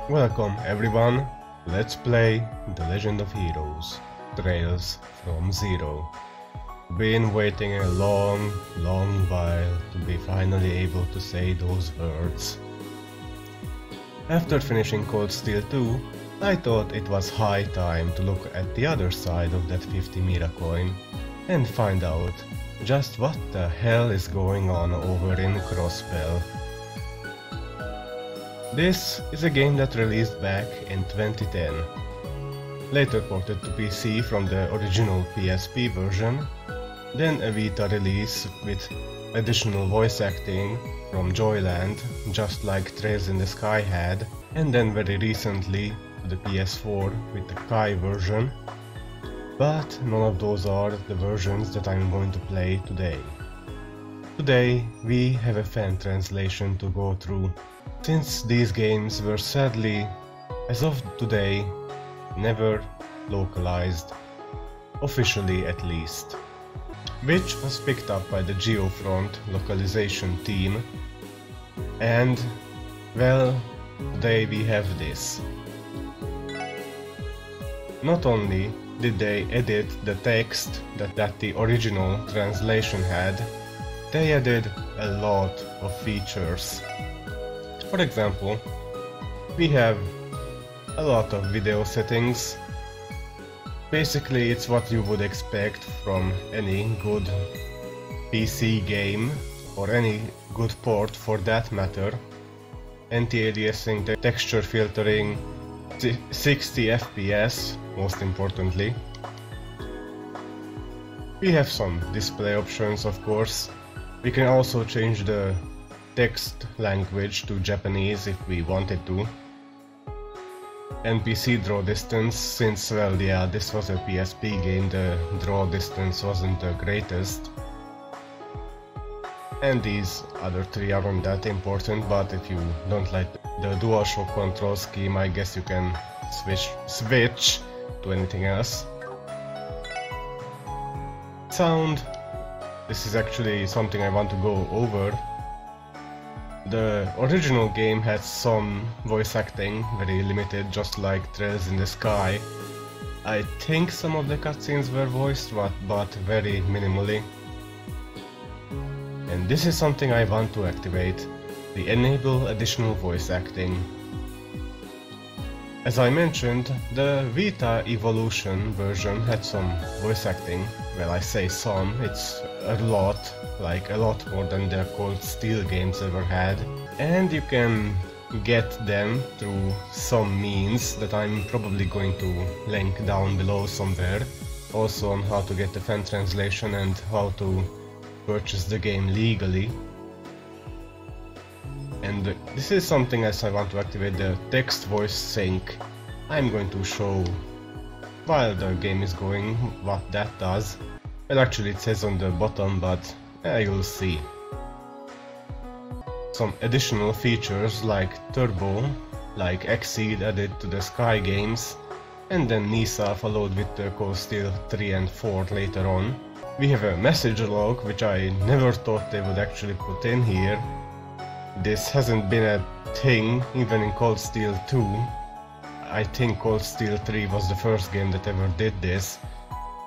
Welcome everyone, let's play The Legend of Heroes, Trails from Zero. Been waiting a long while to be finally able to say those words. After finishing Cold Steel 2, I thought it was high time to look at the other side of that 50 Mira coin and find out just what the hell is going on over in Crosspell. This is a game that released back in 2010, later ported to PC from the original PSP version, then a Vita release with additional voice acting from Joyland, just like Trails in the Sky had, and then very recently to the PS4 with the Kai version, but none of those are the versions that I'm going to play today. Today we have a fan translation to go through, since these games were sadly, as of today, never localized, officially at least, which was picked up by the Geofront localization team, and well, today we have this. Not only did they edit the text that the original translation had, they added a lot of features. For example, we have a lot of video settings. Basically, it's what you would expect from any good PC game, or any good port for that matter. Anti-aliasing, texture filtering, 60 FPS, most importantly. We have some display options, of course. We can also change the text language to Japanese if we wanted to. NPC draw distance, since, well, yeah, this was a PSP game, the draw distance wasn't the greatest. And these other three aren't that important, but if you don't like the DualShock control scheme, I guess you can switch to anything else. Sound. This is actually something I want to go over. The original game had some voice acting, very limited, just like Trails in the Sky. I think some of the cutscenes were voiced, but very minimally. And this is something I want to activate, the enable additional voice acting. As I mentioned, the Vita Evolution version had some voice acting. Well, I say some, it's a lot, like a lot more than the Cold Steel games ever had. And you can get them through some means that I'm probably going to link down below somewhere. Also on how to get the fan translation and how to purchase the game legally. And this is something else I want to activate, the text voice sync. I'm going to show while the game is going what that does. Well, actually it says on the bottom, but you'll see. Some additional features like Turbo, like Exceed added to the Sky games, and then Nisa followed with the Cold Steel 3 and 4 later on. We have a message log, which I never thought they would actually put in here. This hasn't been a thing even in Cold Steel 2. I think Cold Steel 3 was the first game that ever did this,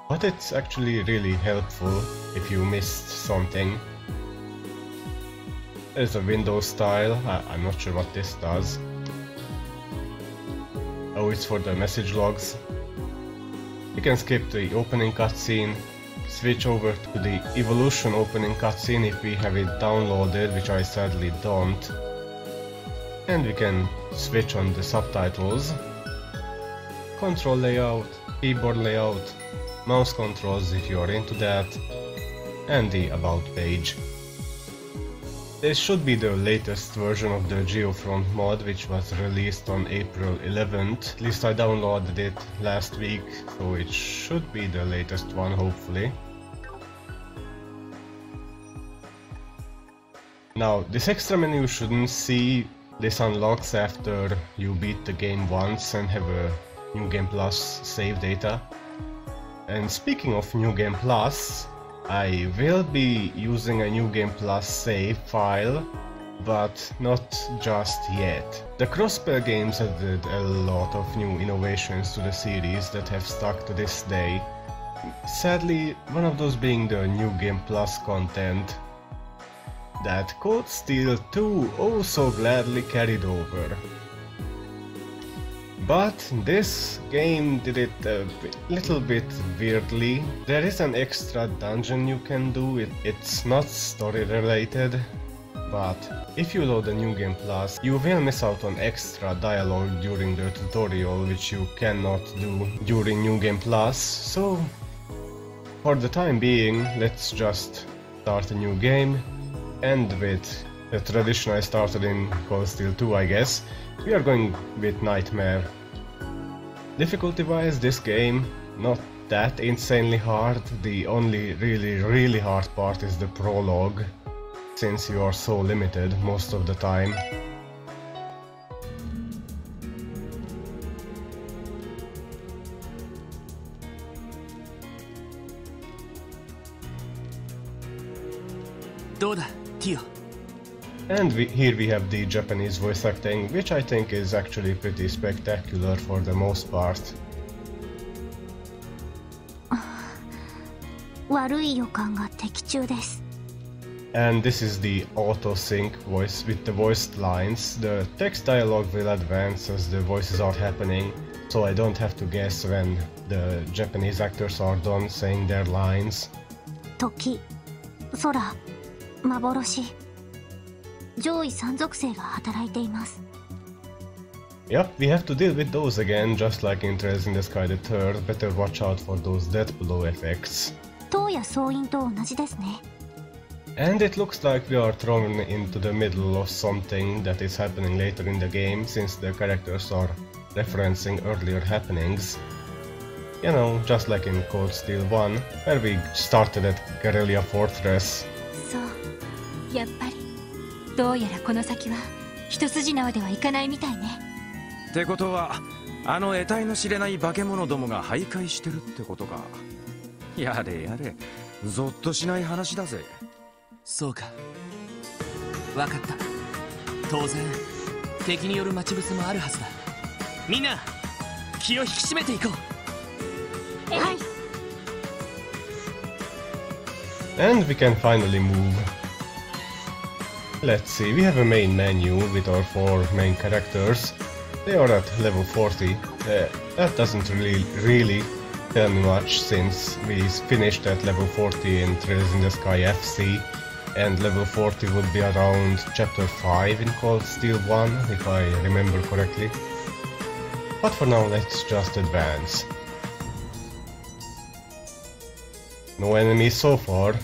but it's actually really helpful if you missed something. There's a Windows style, I'm not sure what this does. Oh, it's for the message logs. You can skip the opening cutscene, switch over to the Evolution opening cutscene if we have it downloaded, which I sadly don't. And we can switch on the subtitles, control layout, keyboard layout, mouse controls if you are into that, and the About page. This should be the latest version of the Geofront mod, which was released on April 11th. At least I downloaded it last week, so it should be the latest one, hopefully. Now, this extra menu you shouldn't see. This unlocks after you beat the game once and have a New Game Plus save data. And speaking of New Game Plus, I will be using a New Game Plus save file but not just yet. The crossplay games added a lot of new innovations to the series that have stuck to this day. Sadly, one of those being the New Game Plus content that Cold Steel 2 oh so gladly carried over. But this game did it a little bit weirdly. There is an extra dungeon you can do, it's not story related, but if you load the New Game Plus, you will miss out on extra dialogue during the tutorial, which you cannot do during New Game Plus. So for the time being, let's just start a new game, and with the tradition I started in Cold Steel 2, I guess. We are going with Nightmare. Difficulty wise, this game not that insanely hard. The only really hard part is the prologue, since you are so limited most of the time. And here we have the Japanese voice acting, which I think is actually pretty spectacular for the most part. And this is the auto-sync voice with the voiced lines. The text dialogue will advance as the voices are happening, so I don't have to guess when the Japanese actors are done saying their lines. Toki, Sora, Maboroshi. Yep, we have to deal with those again, just like in Trails in the Sky the Third. Better watch out for those death blow effects. And it looks like we are thrown into the middle of something that is happening later in the game, since the characters are referencing earlier happenings. You know, just like in Cold Steel 1, where we started at Guerrilla Fortress. どうやらこの先は一筋縄ではいかないみたいね。ってことは、あの得体の知れない化け物どもが徘徊してるってことか。やれやれ、ゾッとしない話だぜ。そうか。わかった。当然、敵による待ち伏せもあるはずだ。みんな、気を引き締めていこう。はい。And we can finally move. Let's see, we have a main menu with our 4 main characters. They are at level 40. That doesn't really tell me much, since we finished at level 40 in Trails in the Sky FC, and level 40 would be around chapter 5 in Cold Steel 1, if I remember correctly. But for now, let's just advance. No enemies so far.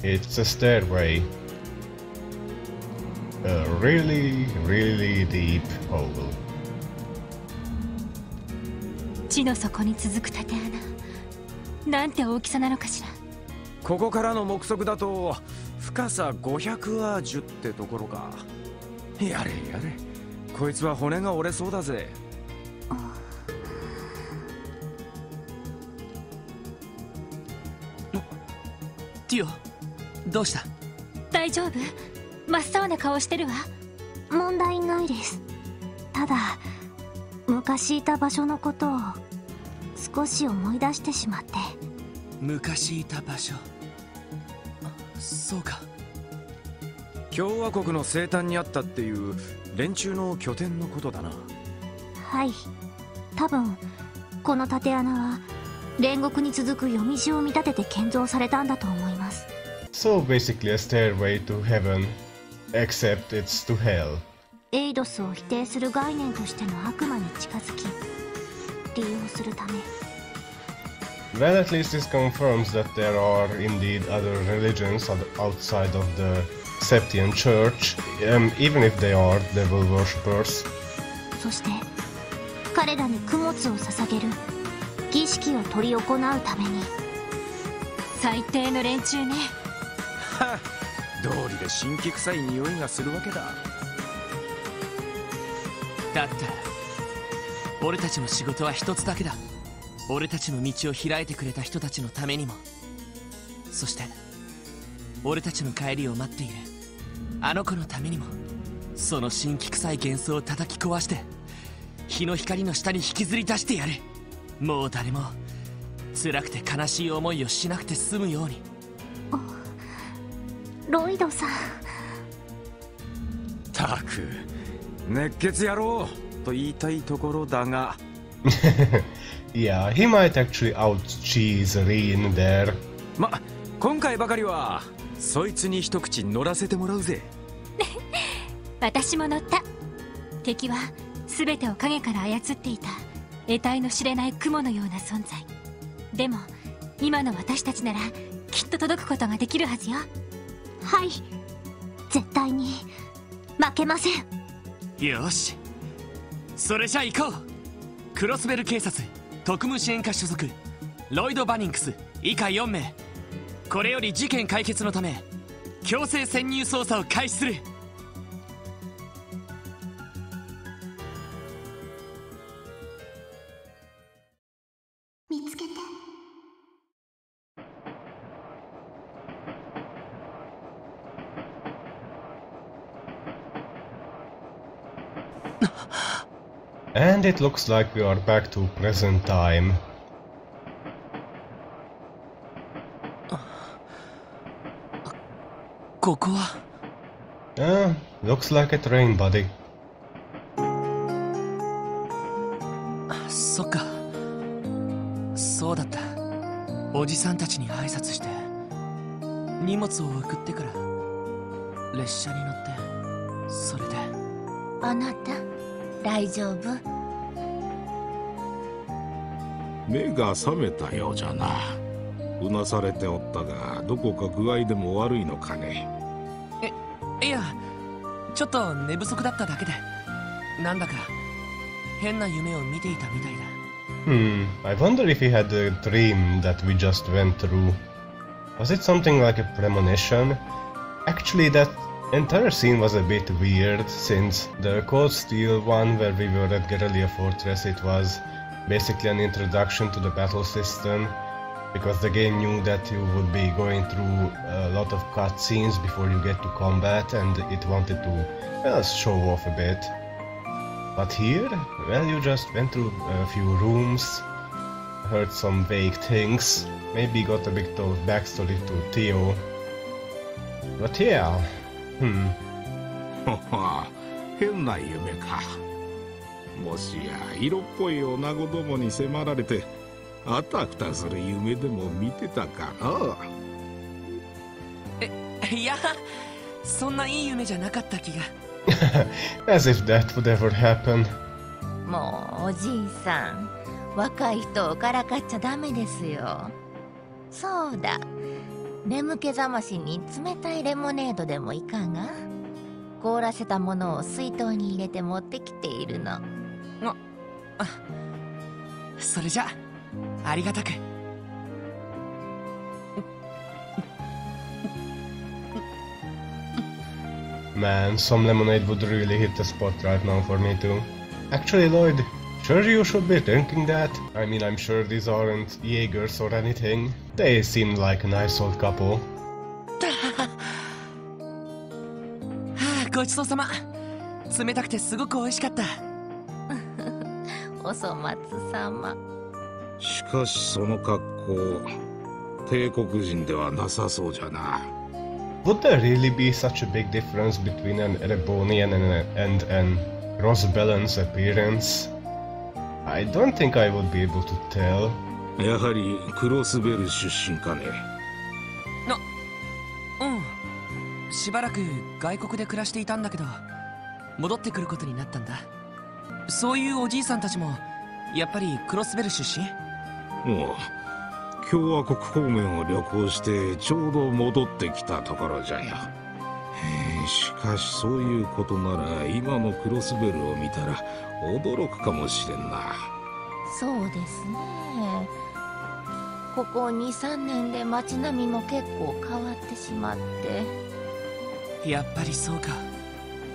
It's a stairway. A really deep hole. 地の底に続く縦穴。なんて大きさなのかしら。ここからの目測だと深さ500アージュってところか。やれやれ、こいつは骨が折れそうだぜ。ティオ、どうした？大丈夫？真っ青な顔してるわ。問題ないです。ただ昔いた場所のことを少し思い出してしまって。昔いた場所。そうか。共和国の西端にあったっていう連中の拠点のことだな。はい。多分この縦穴は煉獄に続く夜道を見立てて建造されたんだと思います。So basically a stairway to heaven, except it's to hell. エイドスを否定する概念としての悪魔に近づき、利用するため。Well, at least this confirms that there are indeed other religions outside of the Septian Church, even if they are devil worshippers. そして彼らに供物を捧げる儀式を執り行うために。最低の連中ね。はっ、道理で神気臭い匂いがするわけだ。だったら俺たちの仕事は一つだけだ。俺たちの道を開いてくれた人たちのためにも、そして俺たちの帰りを待っているあの子のためにも、その神気臭い幻想を叩き壊して日の光の下に引きずり出してやる。もう誰も辛くて悲しい思いをしなくて済むように。ロイドさん。たく熱血野郎と言いたいところだがYeah, he might actually out-cheese Rin there. 今回ばかりはそいつに一口乗らせてもらうぜ。私も乗った。敵は全てを影から操っていた得体の知れない雲のような存在。でも今の私たちならきっと届くことができるはずよ。はい、絶対に負けません。よし、それじゃあ行こう。クロスベル警察特務支援課所属ロイド・バニンクス以下4名。これより事件解決のため強制潜入捜査を開始する。見つけて。And it looks like we are back to present time. ここはlooks like a train, buddy. そっか、そうだった。おじさんたちに挨拶して荷物を送ってから列車に乗って、それで。あなた大丈夫？目が覚めたようじゃな。うなされておったが、どこか具合でも悪いのかね。いや、ちょっと寝不足だっただけで、なんだか変な夢を見ていたみたいだ。I wonder if he had a dream that we just went through. Was it something like a premonition? Actually, that entire scene was a bit weird, since the Cold Steel one where we were at Guerrilla Fortress, it was basically an introduction to the battle system, because the game knew that you would be going through a lot of cutscenes before you get to combat, and it wanted to show off a bit. But here, well, you just went through a few rooms, heard some vague things, maybe got a bit of backstory to Theo. But yeah, 変な夢か。もしや色っぽい女子どもに迫られてあたふたする夢でも見てたかな。いや、そんないい夢じゃなかった気が。as if that would ever happen. もうおじいさん、若い人をからかっちゃダメですよ。そうだ、眠気覚ましに冷たいレモネードでもいかが？凍らせたものを水筒に入れて持ってきているの。それじゃありがたく。Man, some lemonade would really hit the spot right now for me too. Actually, Lloyd, sure you should be drinking that? I mean, I'm sure these aren't Jaegers or anything. They seem like a nice old couple. ごちそうさま。冷たくてすごく美味しかった。お粗末様。しかしその格好、帝国人ではなさそうじゃな。Would there really be such a big difference between an Erebonian and an Rosbellan's appearance? I don't think I would be able to tell. やはりクロスベル出身かね。しばらく外国で暮らしていたんだけど、戻ってくることになったんだ。そういうおじいさんたちもやっぱりクロスベル出身？もう共和国方面を旅行してちょうど戻ってきたところじゃよ。しかしそういうことなら今のクロスベルを見たら驚くかもしれんな。そうですね。ここ 2,3 年で街並みも結構変わってしまって。やっぱりそうか。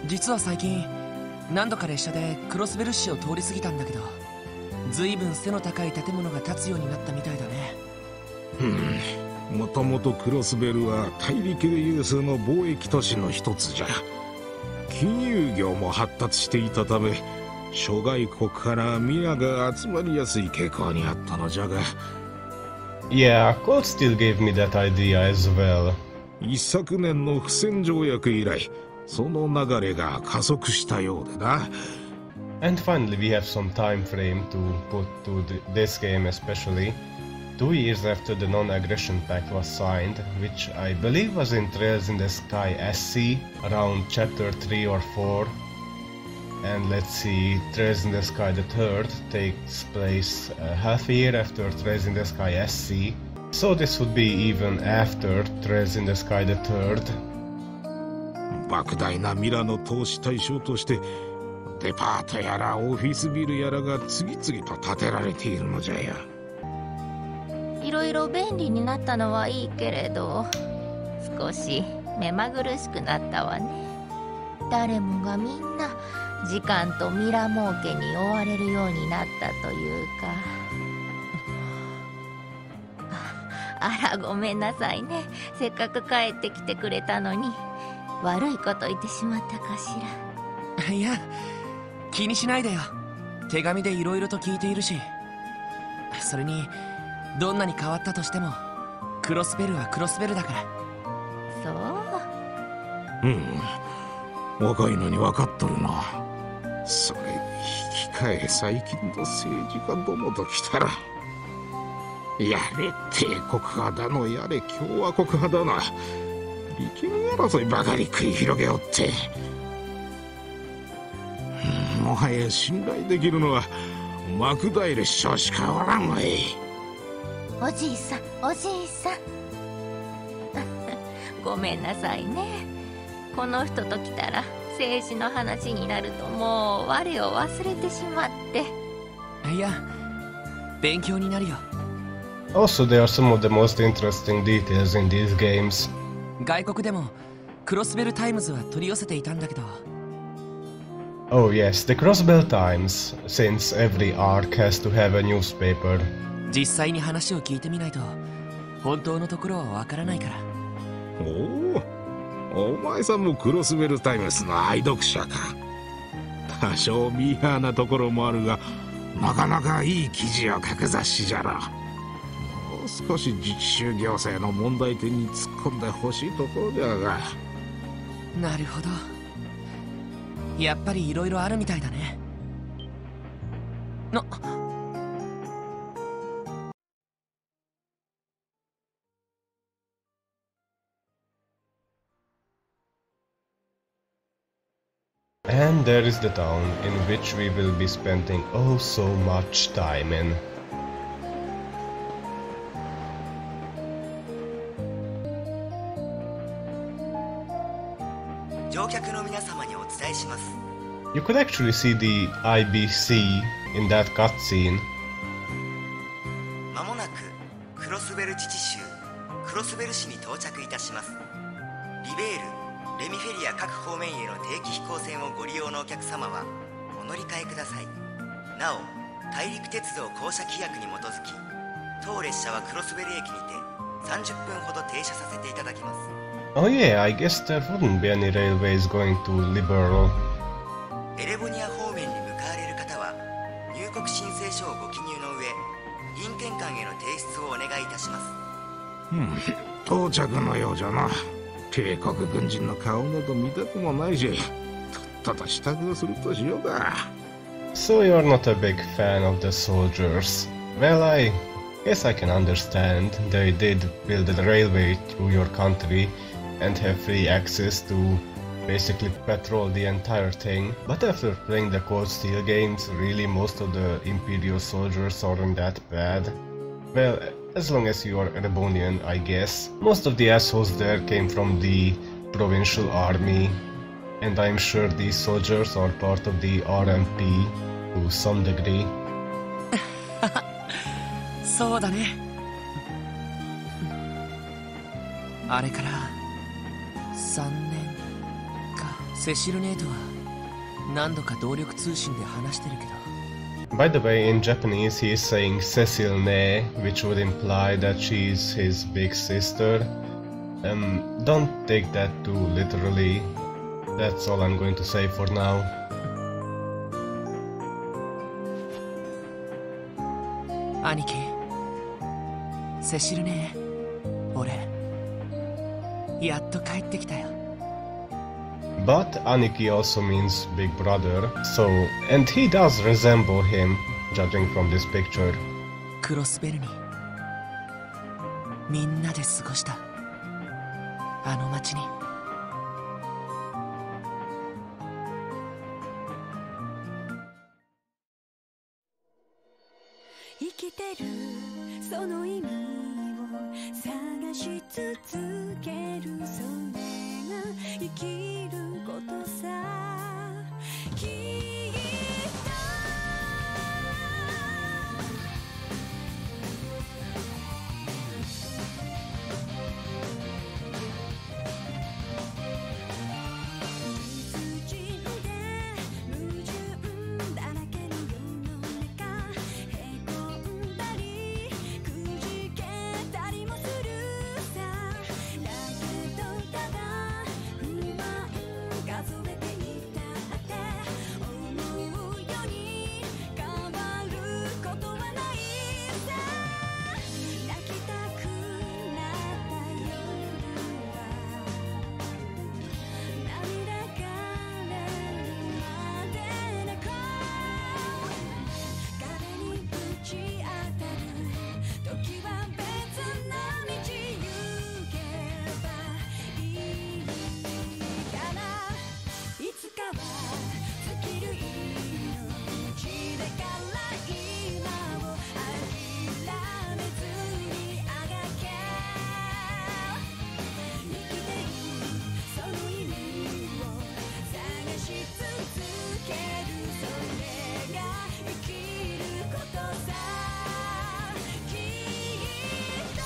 実は最近何度か列車でクロスベル市を通り過ぎたんだけど、ずいぶん背の高い建物が建つようになったみたいだね。もともとクロスベルは大陸で有数の貿易都市の一つじゃ。金融業も発達していたため、諸外国から皆が集まりやすい傾向にあったのじゃが。Yeah, Cold Steel gave me that idea as well. 一昨年の不戦条約以来、その流れが加速したようでな。And finally we have some time frame to put to this game especially. 2 years after the non-aggression pact was signed, which I believe was in Trails in the Sky SC, around chapter 3 or 4. And let's see, Trails in the Sky the third takes place half a year after Trails in the Sky SC. So this would be even after Trails in the Sky the third. 莫大なミラの投資対象として、デパートやらオフィスビルやらが次々と建てられているのじゃよ。いろいろ便利になったのはいいけれど、少し目まぐるしくなったわね。誰もがみんな時間とミラ儲けに追われるようになったというか。あら、ごめんなさいね。せっかく帰ってきてくれたのに悪いこと言ってしまったかしら。いや、気にしないでよ。手紙でいろいろと聞いているし。それにどんなに変わったとしてもクロスベルはクロスベルだから。そう。若いのに分かっとるな。それに引き換え最近の政治家どもときたら、やれ帝国派だのやれ共和国派だな、力士争いばかり繰り広げおって、もはや信頼できるのはマクダイル首相しかおらんわい。おじいさん、おじいさんごめんなさいね。この人と来たら政治の話になるともう我を忘れてしまって。いや、勉強になるよ。Also, there are some of the most interesting details in these games. 外国でもクロスベルタイムズは取り寄せていたんだけど。Oh yes, the Crossbell Times, since every arc has to have a newspaper. 実際に話を聞いてみないと本当のところはわからないから。お前さんもクロスベルタイムズの愛読者か。多少ミーハーなところもあるが、なかなかいい記事を書く雑誌じゃろ。もう少し自治州行政の問題点に突っ込んでほしいところだが。なるほど、やっぱりいろいろあるみたいだね。And there is the town in which we will be spending oh so much time in. 乗客の皆様にお伝えします。 You could actually see the IBC in that cutscene. まもなくクロスベル自治州クロスベル市に到着いたします。リベールレミフェリア各方面への定期飛行船をご利用のお客様はお乗り換えください。なお、大陸鉄道公社規約に基づき当列車はクロスベル駅にて30分ほど停車させていただきます。 Oh yeah, I guess there wouldn't be any railways going to Liberal. エレボニア方面に向かわれる方は入国申請書をご記入の上、印検官への提出をお願いいたします。到着のようじゃな。帝国軍人の顔など見たくもないし、とっとと支度をするとしようか。 So you're not a big fan of the soldiers. Well, I guess I can understand. They did build a railway through your country and have free access to basically patrol the entire thing. But after playing the Cold Steel games, really most of the Imperial soldiers aren't that bad. Well, as long as you are Erebonian, I guess. Most of the assholes there came from the provincial army, and I'm sure these soldiers are part of the RMP to some degree. そうだね。あれから3年か。セシルネートは何度か動力通信で話してるけど。By the way, in Japanese he is saying Cecil ne, which would imply that she's his big sister. Don't take that too literally. That's all I'm going to say for now. 兄貴、セシルね、俺やっと帰ってきたよ。 But Aniki also means big brother, so, and he does resemble him, judging from this picture. クロスベルにみんなで過ごしたあの街に。生きてるその意味を探し続ける、それが生きることさ。きっと理不尽で矛盾だらけの世の中、へこんだりくじけたりもするさ。だけどただ不満数えていたって思うように変わることはないさ。泣きたくなった夜は涙がれるまで泣こう。壁にぶち当たる時は別の道行けばいいから、いつかは尽きる命だから今を諦めずにあがけ。生きているその意味を探し続ける、それが生きることさ。きっと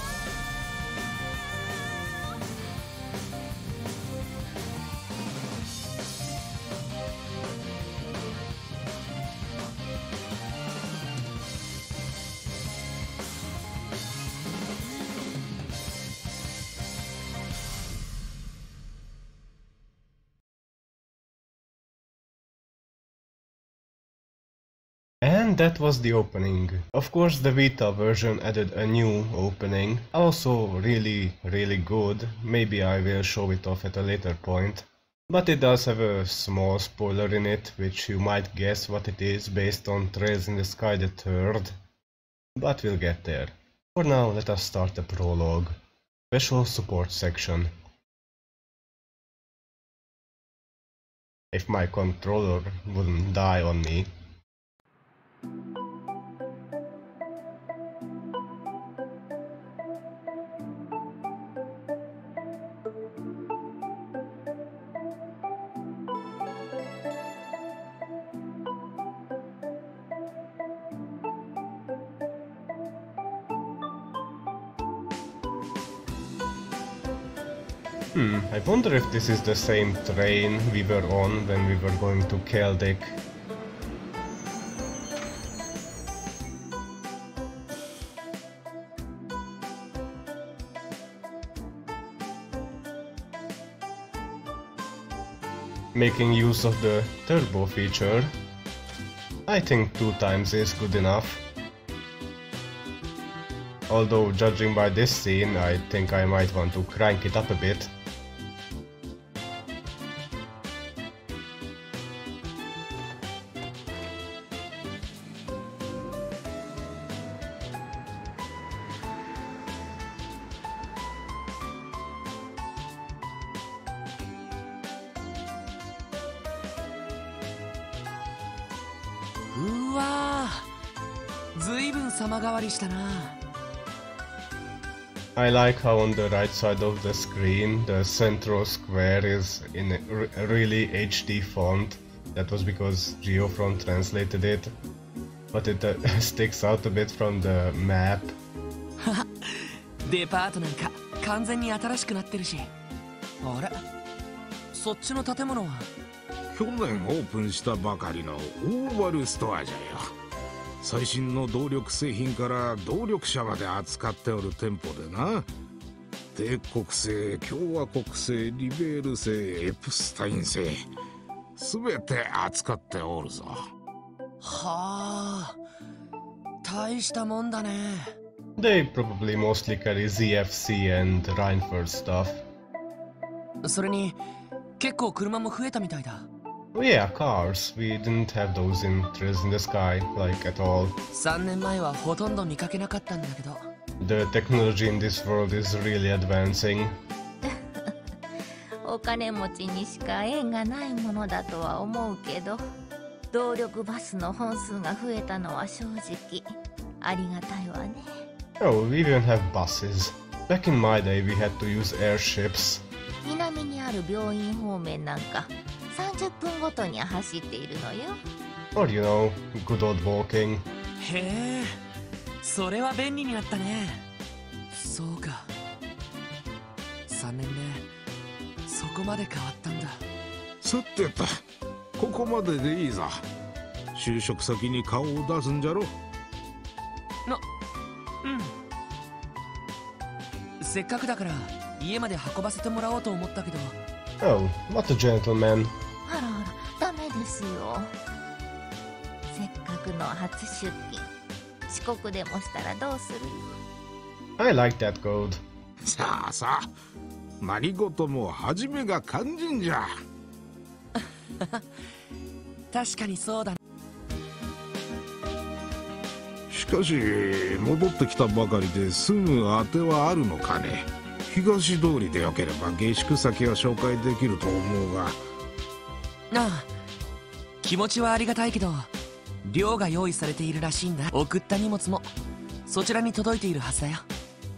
And that was the opening. Of course the Vita version added a new opening, also really good. Maybe I will show it off at a later point. But it does have a small spoiler in it, which you might guess what it is based on Trails in the Sky the 3rd. But we'll get there. For now, let us start the prologue. Special support section. If my controller wouldn't die on me. I wonder if this is the same train we were on when we were going to Keldic. Making use of the turbo feature, I think 2 times is good enough. Although, judging by this scene, I think I might want to crank it up a bit.うわー、ずいぶん様変わりしたな。I like how on the right side of the screen the central square is in a really HD font. That was because Geofront translated it, but it sticks out a bit from the map. デパートなんか完全に新しくなってるし。あれ、そっちの建物は？去年オープンしたばかりのオーバルストアじゃよ。最新の動力製品から動力車まで扱っておる店舗でな。帝国製、共和国製、リベール製、エプスタイン製、すべて扱っておるぞ。はあ、大したもんだね。They probably mostly carry ZFC and Reinford stuff. それに結構車も増えたみたいだ。Yeah, cars. We didn't have those in Trails in the Sky, like at all. 3年前はほとんど見かけなかったんだけど。The technology in this world is really advancing. お金持ちにしか縁がないものだとは思うけど、動力バスの本数が増えたのは正直ありがたいわね。Oh, we even have buses. Back in my day, we had to use airships. 南にある病院方面なんか30分ごとに走っているのよ。Or, you know, good old walking. へえ、それは便利になったね。そうか、3年でそこまで変わったんだ。さてと、ここまででいいぞ。就職先に顔を出すんじゃろ。せっかくだから家まで運ばせてもらおうと思ったけど。Oh, what a gentleman. あらあら、ダメですよ。せっかくの初出勤、遅刻でもしたらどうする？ I like that code. さあさあ、何事も初めが肝心じゃ。確かにそうだ。しかし戻ってきたばかりですぐ当てはあるのかね。東通りでよければ下宿先は紹介できると思うが。ああ、気持ちはありがたいけど寮が用意されているらしいんだ。送った荷物もそちらに届いているはずだよ。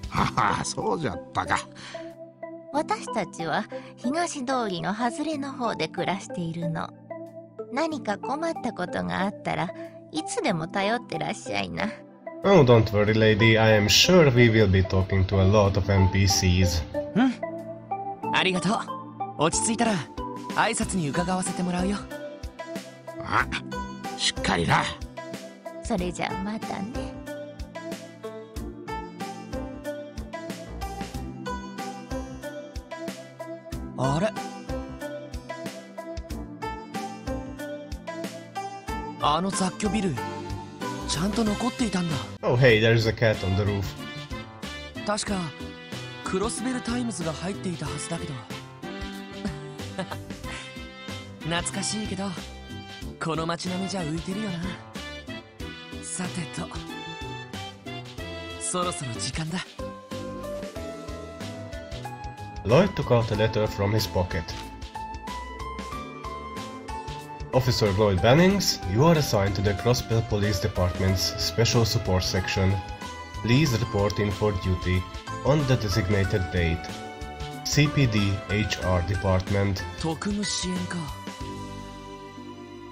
はは、そうじゃったか。私たちは東通りの外れの方で暮らしているの。何か困ったことがあったらいつでも頼ってらっしゃいな。Oh, don't worry, lady. I am sure we will be talking to a lot of NPCs. ありがとう。落ち着いたら挨拶に伺わせてもらうよ。あ、しっかりな。それじゃあまたね。あれ、あの雑居ビルちゃんと残っていたんだ。 Oh, hey, there's a cat on the roof. 確かクロスベルタイムズが入っていたはずだけど。懐かしいけどこの街並みじゃ浮いてるよな。さてと、そろそろ時間だ。Lloyd took out a letter from his pocket. Officer Lloyd Bannings, you are assigned to the Crossbell Police Department's Special Support Section. Please report in for duty on the designated date. CPD HR Department. 特務支援か。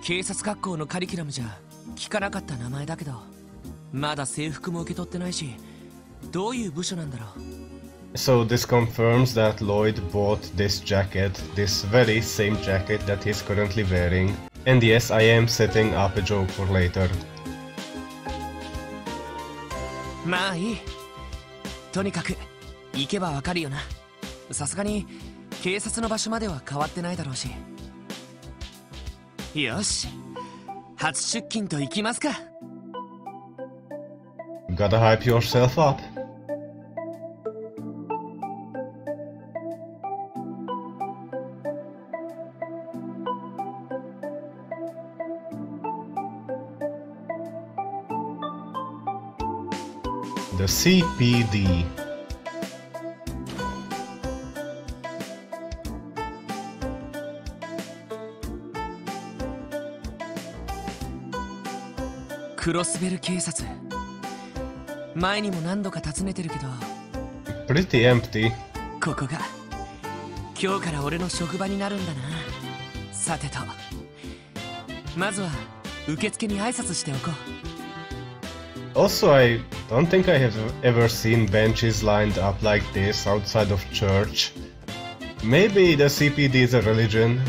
警察学校のカリキュラムじゃ聞かなかった名前だけど、まだ制服も受け取ってないし、どういう部署なんだろう。So this confirms that Lloyd bought this jacket, this very same jacket that he's currently wearing. And yes, I am setting up a joke for later. まあいい。とにかく行けばわかるよな。さすがに警察の場所までは変わってないだろうし。よし、初出勤と行きますか。Gotta hype yourself up. The CPD.クロスベル警察。前にも何度か訪ねてるけど、 Pretty empty. ここが今日から俺の職場になるんだな。さてと、まずは受付に挨拶しておこう。 Also, I don't think I have ever seen benches lined up like this outside of church. Maybe the CPD is a religion.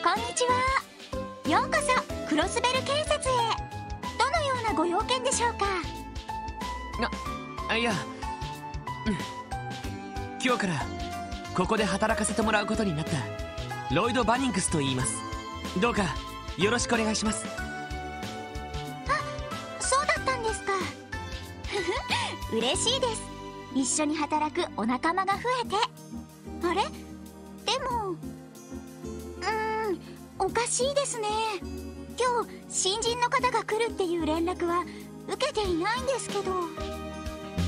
こんにちは。ようこそクロスベル警察へ。いや、今日からここで働かせてもらうことになったロイド・バニングスと言います。どうかよろしくお願いします。そうだったんですか。嬉しいです。一緒に働くお仲間が増えて。あれ、でもおかしいですね。今日新人の方が来るっていう連絡は受けていないんですけど。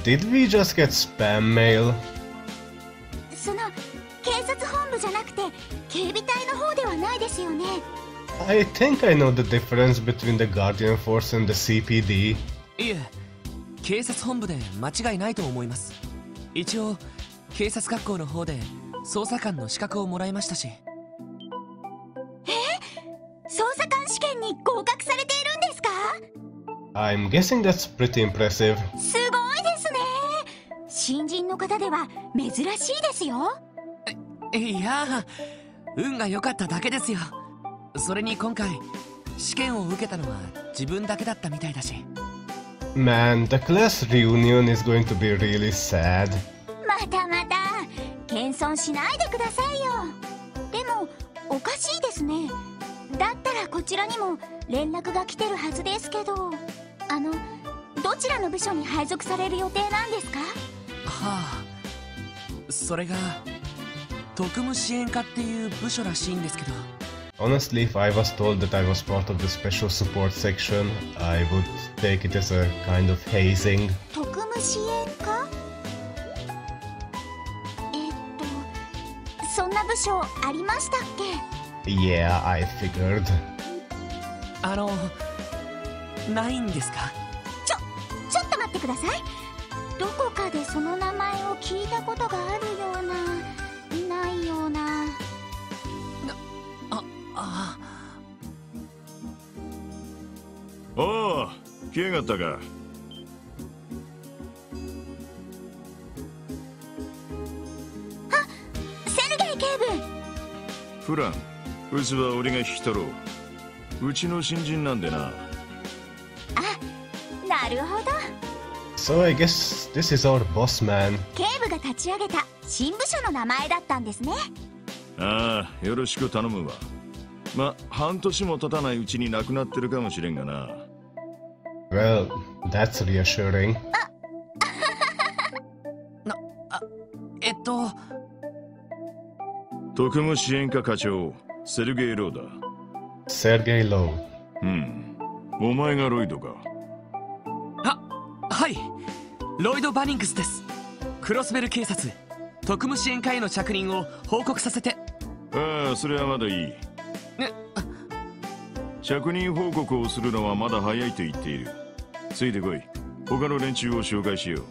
Did we just get spam mail? その警察本部じゃなくて警備隊の方ではないですよね。 I think I know the difference between the Guardian Force and the CPD. いえ、警察本部で間違いないと思います。一応警察学校の方で捜査官の資格をもらいましたし。捜査官試験に合格されているんですか？ I'm guessing that's pretty impressive. すごいですね。新人の方では珍しいですよ。いや、運が良かっただけですよ。それに今回試験を受けたのは自分だけだったみたいだし。Man, the class reunion is going to be really sad. またまた謙遜しないでくださいよ。でもおかしいですね。だったらこちらにも連絡が来てるはずですけど、どちらの部署に配属される予定なんですか？はあ、それが特務支援課っていう部署らしいんですけど。Honestly, if I was told that I was part of the special support section, I would take it as a kind of hazing. 特務支援課？そんな部署ありましたっけ？ Yeah, I figured. ないんですか？ちょっと待ってください。どこかでその名前を聞いたことがあるような、ないような。おお、来やがったか。セルゲイ警部。フラン、うちは俺が引き取ろう。うちの新人なんでな。なるほど。So I guess this is our boss man. 警部が立ち上げた新部署の名前だったんですね。ああ、よろしく頼むわ。ま、半年も経たないうちに亡くなってるかもしれんがな。Well, that's reassuring. 特務支援課課長、セルゲイ・ローだ。Sergey Low. お前がロイドか。はい、ロイド・バニングスです。クロスベル警察特務支援課への着任を報告させて。ああ、それはまだいい。着任報告をするのはまだ早いと言っている。ついてこい。他の連中を紹介しよ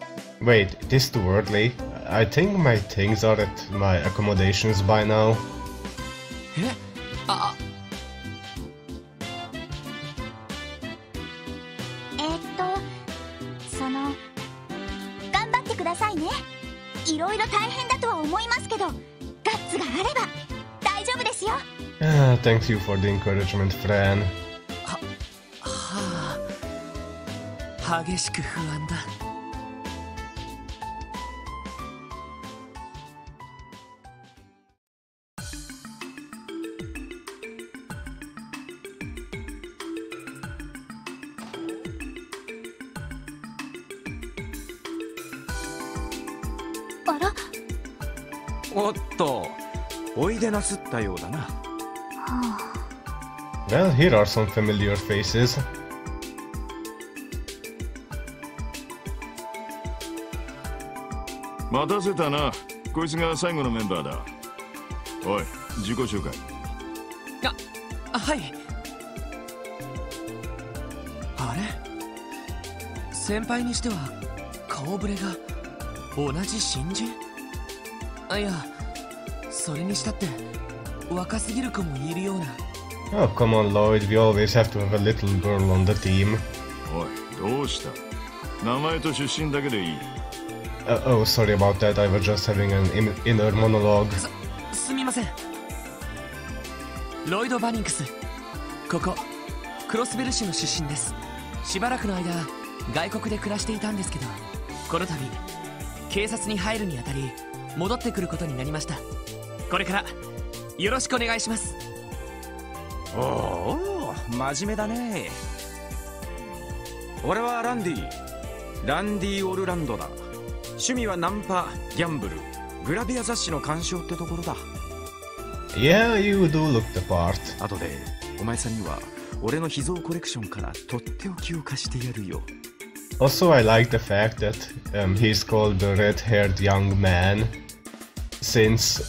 う。Wait, this too early? I think my things are at my accommodations by now. 頑張ってくださいね。いろいろ大変だとは思いますけど、ガッツがあれば大丈夫ですよ。Thank you for the encouragement, Fran. 激しく不安だ。あら？おっと、おいでなすったようだな。Well, here are some familiar faces. 待たせたな。こいつが最後のメンバーだ。おい、自己紹介。はい。あれ？先輩にしては顔ぶれが同じ新人？いや、それにしたって若すぎる子もいるような。Oh, come on, Lloyd. We always have to have a little girl on the team. おい、どうした？名前と出身だけでいい。Oh, sorry about that. I was just having an inner monologue. すみません。ロイド・バニングス。ここクロスベル市の出身です。しばらくの間外国で暮らしていたんですけど。この度警察に入るにあたり戻ってくることになりました。これからよろしくお願いします。おお、真面目だね。俺はランディ・オルランドだ。趣味はナンパ、ギャンブル、グラビア雑誌の鑑賞ってところだ。Yeah, you do look the part. 後でお前さんには俺の秘蔵コレクションからとっておきを貸してやるよ。Also, I like the fact that he's called the red-haired young man, since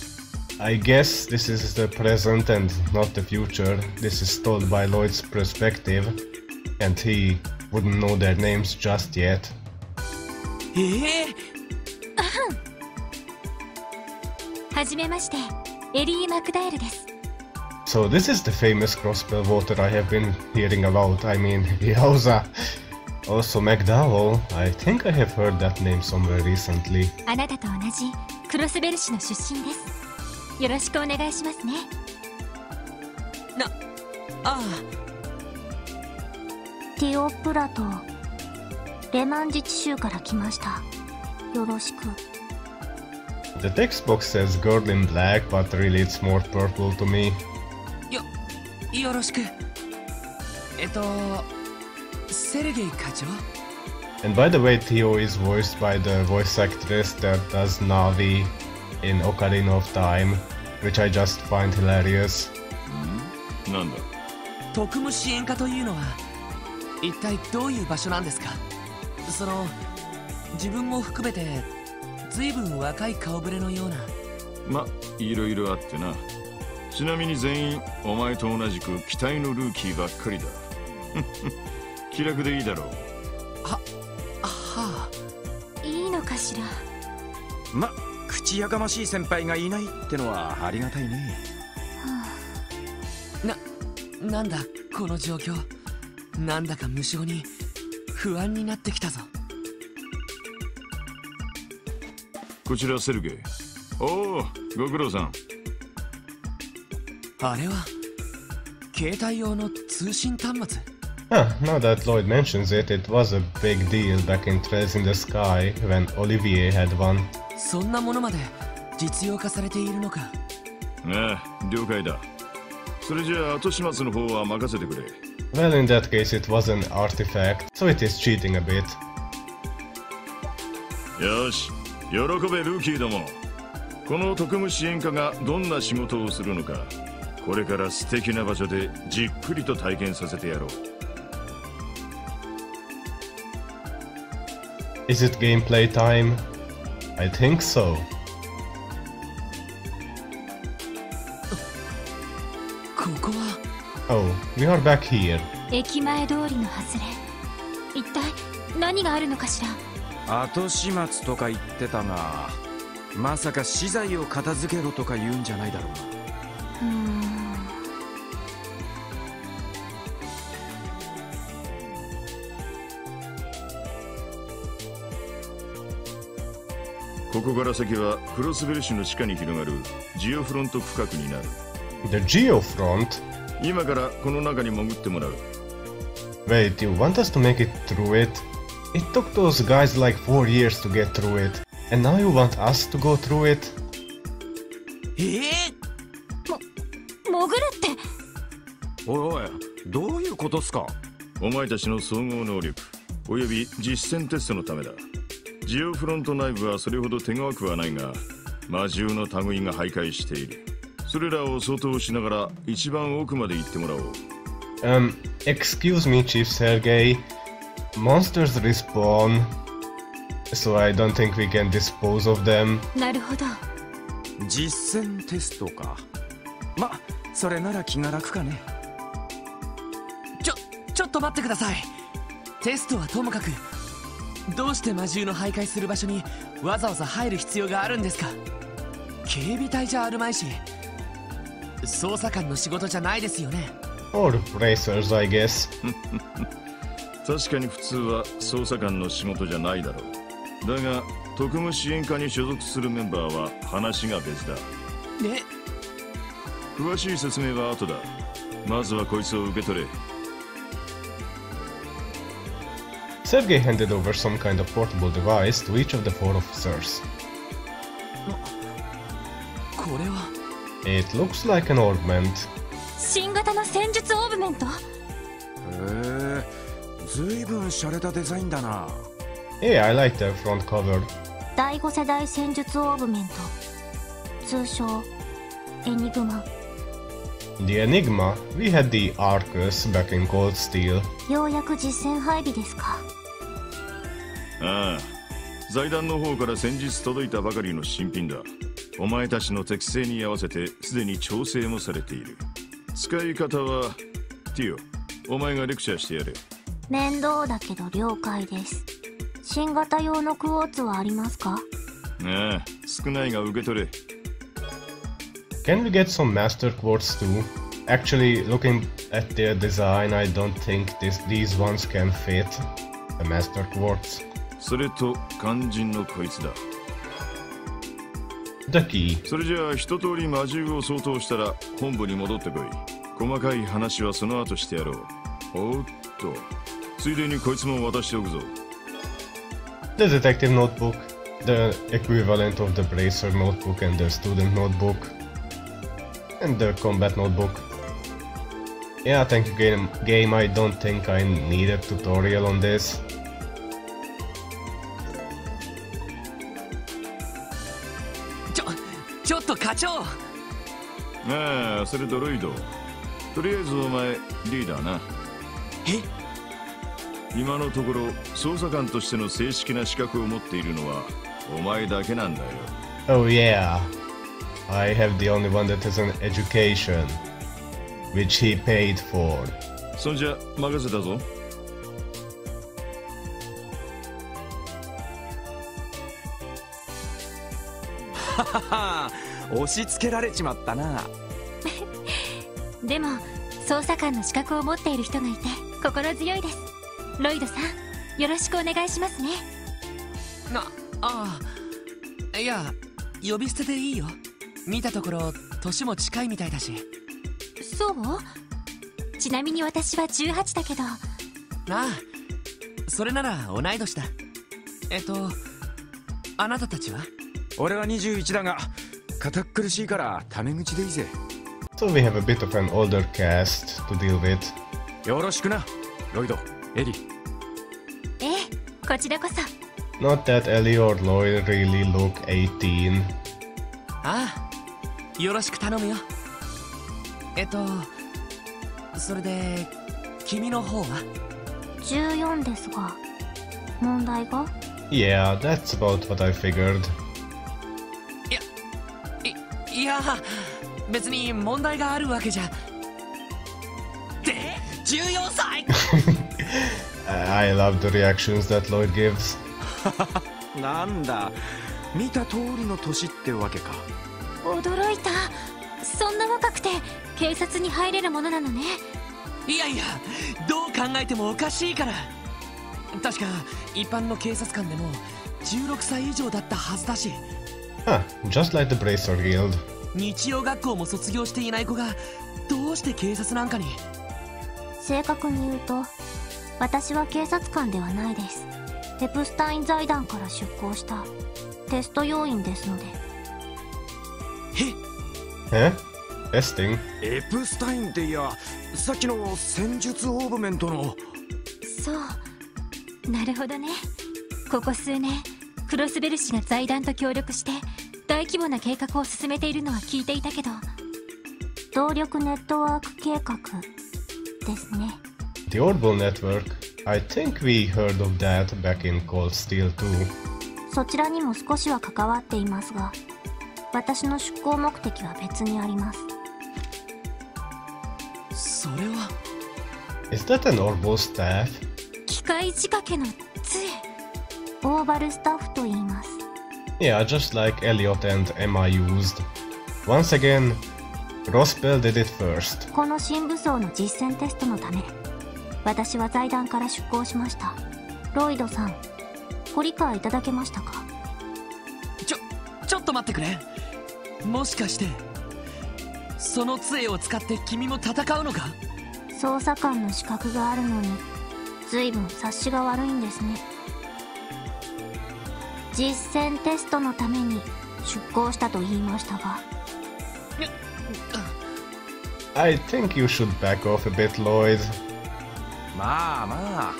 I guess this is the present and not the future. This is told by Lloyd's perspective, and he wouldn't know their names just yet. はじめまして、エリー・マクダエルです。 So this is the famous crossbell voter I have been hearing about. I mean, Yowza. Also McDowell. I think I have heard that name somewhere recently. あなたと同じクロスベル市の出身です。よろしくお願いしますね。ティオプラトレマン自治州から来ました。よろしく。 The text box says girl in black, but really it's more purple to me. よろしく。セルゲイ課長。 And by the way, Theo is voiced by the voice actress that does Navi in Ocarina of Time, which I just find hilarious. なんだ。特務支援課というのは一体どういう場所なんですか？自分も含めて随分若い顔ぶれのような。ま、いろいろあってな。ちなみに全員お前と同じく期待のルーキーばっかりだ。気楽でいいだろう。はあ。いいのかしら。ま、口やかましい先輩がいないってのはありがたいね。なんだこの状況。なんだか無性に不安になってきたぞ。こちらセルゲイ。おお、ご苦労さん。あれは携帯用の通信端末。Now that Lloyd mentions it, it was a big deal back in Trails in the Sky when Olivier had one. そんなものまで実用化されているのか。ああ、了解だ。それじゃあ後始末の方は任せてくれ。Well, in that case, it was an artifact, so it is cheating a bit. よし、喜べルーキーども。この特務支援課がどんな仕事をするのか、これから素敵な場所でじっくりと体験させてやろう。Is it gameplay time? I think so. ここは Oh, we are back here. 駅前通りの外れ。一体何があるのかしら。後始末とか言ってたが、まさか資材を片付けろとか言うんじゃないだろうな。ここから先はクロスベル市の地下に広がるジオフロント区画になる。 The Geofront? 今からこの中に潜ってもらう。 Wait, you want us to make it through it? It took those guys like 4 years to get through it. And now you want us to go through it? 潜るって。おいおい、どういうことっすか？お前たちの総合能力および実践テストのためだ。ジオフロント内部はそれほど手強くはないが、魔獣の類が徘徊している。それらを掃討しながら一番奥まで行ってもらおう。Excuse me, Chief Sergey. Monsters respawn, so I don't think we can dispose of them. なるほど。実践テストか。ま、それなら気が楽かね。ちょっと待ってください。テストはともかく、どうして魔獣の徘徊する場所にわざわざ入る必要があるんですか？警備隊じゃあるまいし、捜査官の仕事じゃないですよね。Or racers, I guess. 確かに普通は捜査官の仕事じゃないだろう。だが特務支援課に所属するメンバーは話が別だ。ね。詳しい説明は後だ。まずはこいつを受け取れ。Sergei handed over some kind of portable device to each of the 4 officers. これは It looks like an ornament. 新型の戦術オーブメント。へえ、ずいぶん洒落たデザインだな。Yeah, I like the front cover. 第5世代戦術オーブメント、通称エニグマ。 In the Enigma, we had the Arcus back in Cold Steel. ようやく実戦配備ですか。ああ、財団の方から先日届いたばかりの新品だ。お前たちの適性に合わせてすでに調整もされている。使い方はティオ、お前がレクチャーしてやれ。面倒だけど了解です。新型用のクォーツはありますか？ああ、少ないが受け取れ。Can we get some Master Quartz too? Actually, looking at their design, I don't think these ones can fit the Master Quartz. それと肝心のこいつだ。The key. それじゃあ一通り魔獣を相当したら本部に戻ってこい。細かい話はその後してやろう。おっと、ついでにこいつも渡しておくぞ。The detective notebook, the equivalent of the bracer notebook and the student notebook, and the combat notebook. Yeah, thank you game, I don't think I need a tutorial on this. ちょっと課長。ああ、それドロイド。とりあえずお前リーダーな。え？今のところ捜査官としての正式な資格を持っているのはお前だけなんだよ。Oh yeah, I have the only one that has an education, which he paid for. そんじゃ任せたぞ。ははは、押し付けられちまったな。でも捜査官の資格を持っている人がいて心強いです。ロイドさん、よろしくお願いしますね。ああ、いや、呼び捨てでいいよ。見たところ年も近いみたいだし。そう？ちなみに私は18だけど。ああ、それなら同い年だ。あなたたちは？俺は21だが、堅苦しいからタメ口でいいぜ。So we have a bit of an older cast to deal with. よろしくな、ロイド、エリ。ええ、こちらこそ。Not that Ellie or Lloyd really look 18. ああ、よろしく頼むよ。それで君の方は？14ですが、問題が？ Yeah, that's about what I figured. いや、別に問題があるわけじゃ。で、14歳I love the reactions that Lloyd gives. なんだ、見た通りの年ってわけか。驚いた。そんな若くて警察に入れるものなのね。いやいや、どう考えてもおかしいから。確か一般の警察官でも16歳以上だったはずだし。Huh, just like the Bracer Guild. 日曜学校も卒業していない子がどうして警察なんかに？正確に言うと、私は警察官ではないです。エプスタイン財団から出向したテスト要員ですので。Huh? Testing? エプスタインっていや、さっきの戦術オーブメントの。そう、なるほどね。ここ数年クロスベル氏が財団と協力して大規模な計画を進めているのは聞いていたけど、動力ネットワーク計画ですね。 The Orbital Network. I think we heard of that back in Cold Steel too. そちらにも少しは関わっていますが、私の出向目的は別にあります。それは Is that an Orbital staff? 機械仕掛けの杖。オーバルスタッフと言います。Yeah, just like Elliot and Emma used. Once again, Rospel did it first. この新武装の実践テストのため、私は財団から出向しました。ロイドさん、ご理解いただけましたか？ちょっと待ってくれ。もしかしてその杖を使って君も戦うのか？捜査官の資格があるのにずいぶん察しが悪いんですね。実践テストのために出向したと言いましたが。I think you should back off a bit, Lloyd. まあまあ、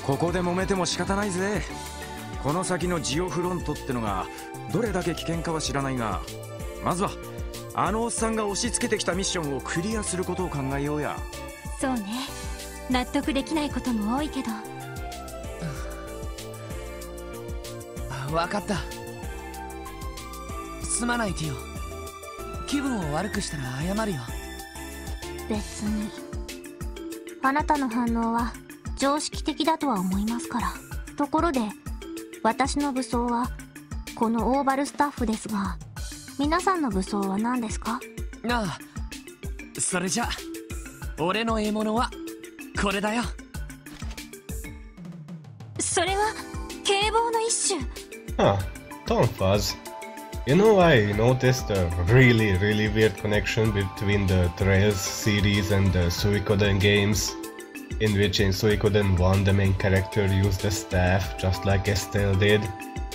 ここで揉めても仕方ないぜ。この先のジオフロントってのがどれだけ危険かは知らないが、まずはあのおっさんが押し付けてきたミッションをクリアすることを考えようや。そうね、納得できないことも多いけど。分かった。すまないティオ、気分を悪くしたら謝るよ。別にあなたの反応は常識的だとは思いますから。ところで私の武装はこのオーバルスタッフですが、皆さんの武装は何ですか？ああ、それじゃ俺の獲物はこれだよ。それは警棒の一種。Huh, Tonfuzz. You know, I noticed a really weird connection between the Trails series and the Suikoden games, in which in Suikoden 1 the main character used a staff just like Estelle did,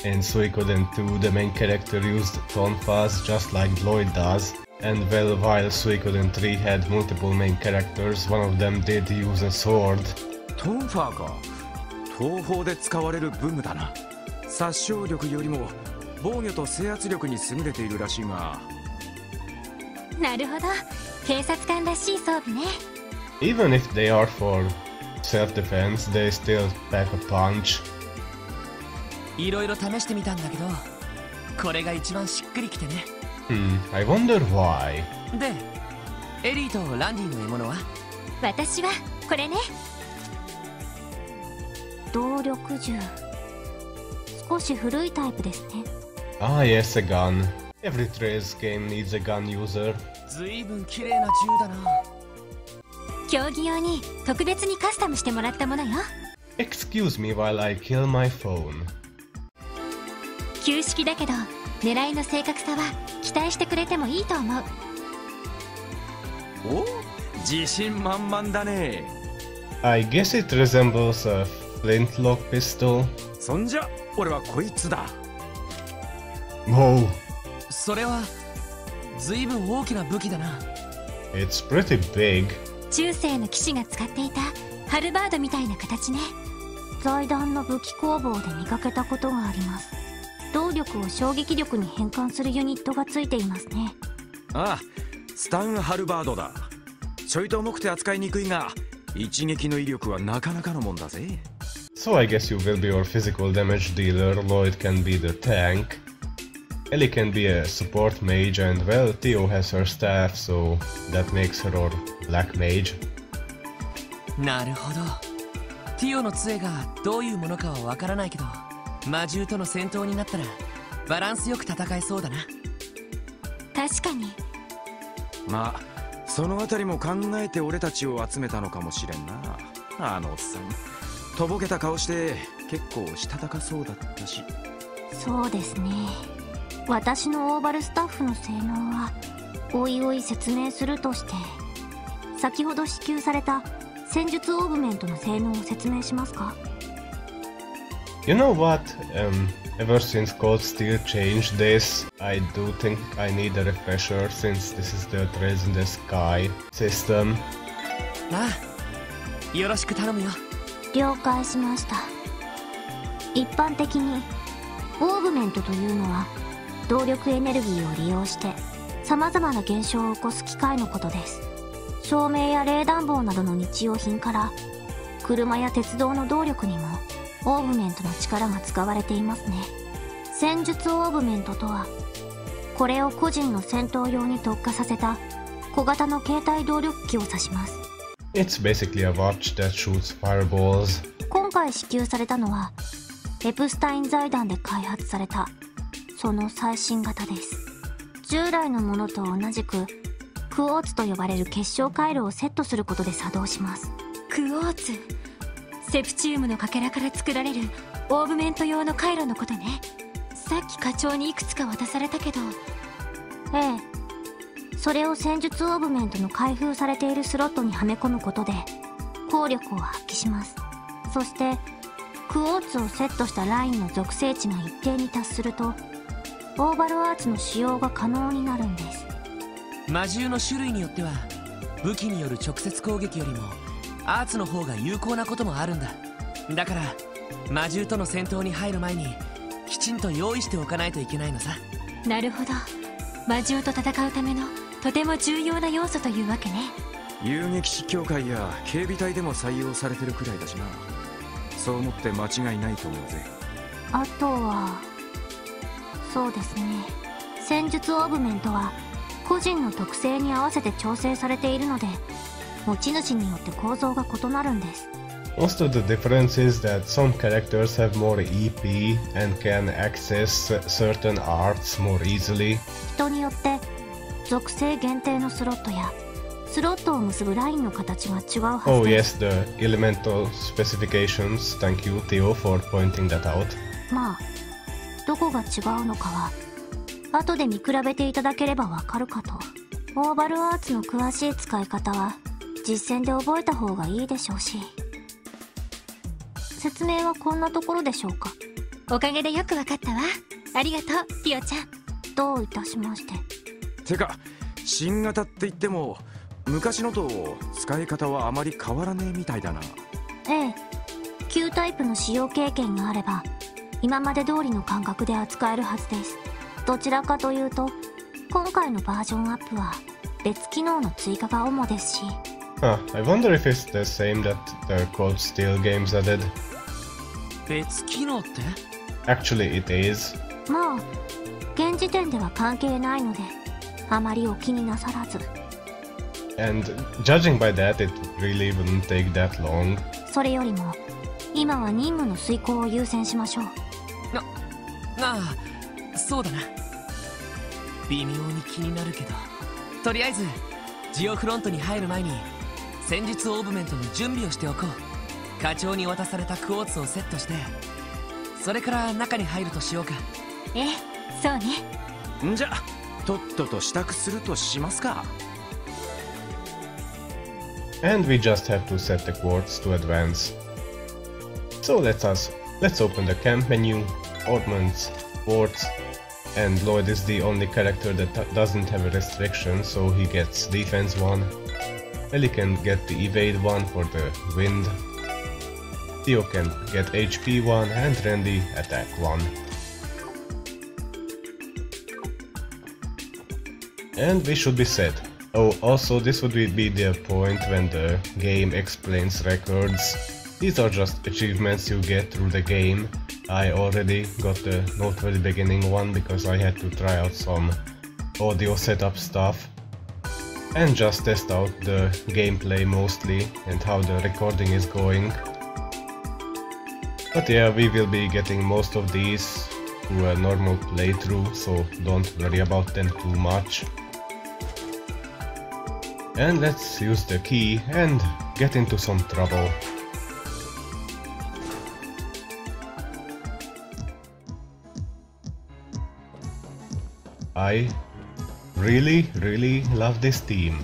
in Suikoden 2 the main character used Tonfuzz just like Lloyd does, and well, while Suikoden 3 had multiple main characters, one of them did use a sword. トンファーか。東方で使われる武具だな。殺傷力よりも防御と制圧力に優れているらしいが。なるほど、警察官らしい装備ね。Even if they are for self-defense, they still pack a punch. いろいろ試してみたんだけど、これが一番しっくりきてね。I wonder why. で、エリーとランディの獲物は？私はこれね。動力銃。少し古いタイプですね。Ah yes, a gun. Every Trails game needs a gun user. ずいぶん綺麗な銃だな。競技用に特別にカスタムしてもらったものよ。Excuse me while I kill my phone. 旧式だけど狙いの正確さは期待してくれてもいいと思う。お、自信満々だね。I guess it resembles a flintlock pistol. そんじゃ俺はこいつだ。Whoa. それはずいぶん大きな武器だな。It's pretty big. 中世の騎士が使っていたハルバードみたいな形ね。財団の武器工房で見かけたことがあります。動力を衝撃力に変換するユニットがついていますね。ああ、スタンハルバードだ。ちょいと重くて扱いにくいが、一撃の威力はなかなかのもんだぜ。So I guess you will be your physical damage dealer, Lloyd can be the tank, Ellie can be a support mage, and well, Theo has her staff, so that makes her our black mage. なるほど。ティオの杖がどういうものかはわからないけど、魔獣との戦闘になったらバランスよく戦えそうだな。確かに。まあそのあたりも考えて俺たちを集めたのかもしれんな。あのおっさんとぼけた顔して結構したたかそうだったし。そうですね。私のオーバルスタッフの性能はおいおい説明するとして、先ほど支給された戦術オーグメントの性能を説明しますか？ You know what? Ever since Cold Steel changed this, I do think I need a refresher since this is the Trails in the Sky system. ああ、よろしく頼むよ。了解しました。一般的にオーグメントというのは動力エネルギーを利用して様々な現象を起こす機械のことです。照明や冷暖房などの日用品から車や鉄道の動力にもオーグメントの力が使われていますね。戦術オーグメントとは、これを個人の戦闘用に特化させた小型の携帯動力機を指します。It's basically a watch that shoots fireballs. 今回支給されたのはエプスタイン財団で開発されたその最新型です。従来のものと同じくクォーツと呼ばれる結晶回路をセットすることで作動します。クォーツ、セプチウムのかけらから作られるオーグメント用の回路のことね。さっき課長にいくつか渡されたけど。ええ、それを戦術オーグメントの開封されているスロットにはめ込むことで効力を発揮します。そしてクォーツをセットしたラインの属性値が一定に達するとオーバルアーツの使用が可能になるんです。魔獣の種類によっては武器による直接攻撃よりもアーツの方が有効なこともあるんだ。だから魔獣との戦闘に入る前にきちんと用意しておかないといけないのさ。なるほど、魔獣と戦うためのとても重要な要素というわけね。遊撃士協会や警備隊でも採用されてるくらいだしな。そう思って間違いないと思うぜ。あとはそうですね、戦術オーグメントは個人の特性に合わせて調整されているので持ち主によって構造が異なるんです。Most of the difference is that some characters have more EP and can access certain arts more easily. 人によって属性限定のスロットやスロットを結ぶラインの形が違うはず Oh で yes, す。 the elemental specifications. Thank you, Theo, for pointing that out. まあどこが違うのかは後で見比べていただければわかるかと。オーバルアーツの詳しい使い方は実戦で覚えた方がいいでしょうし、説明はこんなところでしょうか。おかげでよくわかったわ。ありがとう、ティオちゃん。どういたしまして。てか新型って言っても昔のと使い方はあまり変わらねえみたいだな。ええ、旧タイプの使用経験があれば今まで通りの感覚で扱えるはずです。どちらかというと今回のバージョンアップは別機能の追加が主ですし。Huh, I wonder if it's the same that the Cold Steel games added. 別機能って？ Actually, it is. まあ現時点では関係ないのであまりお気になさらず。 And judging by that, it really wouldn't take that long. それよりも今は任務の遂行を優先しましょう。ああ、そうだな。微妙に気になるけど、とりあえずジオフロントに入る前に戦術オーブメントの準備をしておこう。課長に渡されたクォーツをセットしてそれから中に入るとしようか。ええ、そうね。んじゃとっとと支度するとしますか。 And we just have to set the quartz to advance. So let's open the camp menu, ordnance, quartz, and Lloyd is the only character that doesn't have a restriction, so he gets defense 1. Ellie can get the evade 1 for the wind. Theo can get HP 1 and Randy attack 1. And we should be set. Oh, also this would be the point when the game explains records. These are just achievements you get through the game. I already got the noteworthy beginning one because I had to try out some audio setup stuff and just test out the gameplay mostly and how the recording is going. But yeah, we will be getting most of these through a normal playthrough, so don't worry about them too much. And let's use the key and get into some trouble. I really love this theme.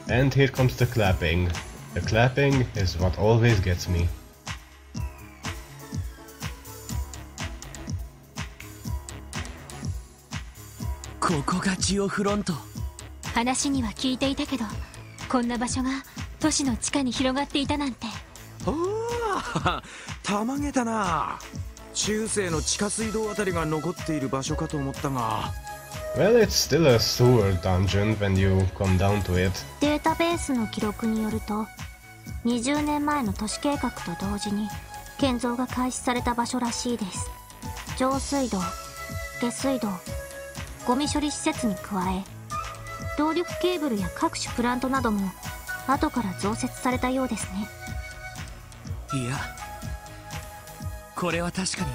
And here comes the clapping. The clapping is what always gets me. ここがジオフロント。話には聞いていたけど、こんな場所が都市の地下に広がっていたなんて。ああ、たまげたな。中世の地下水道あたりが残っている場所かと思ったが。Well, it's still a sewer dungeon when you come down to it. データベースの記録によると20年前の都市計画と同時に建造が開始された場所らしいです。上水道、下水道、ゴミ処理施設に加え動力ケーブルや各種プラントなども後から増設されたようですね。いや、これは確かに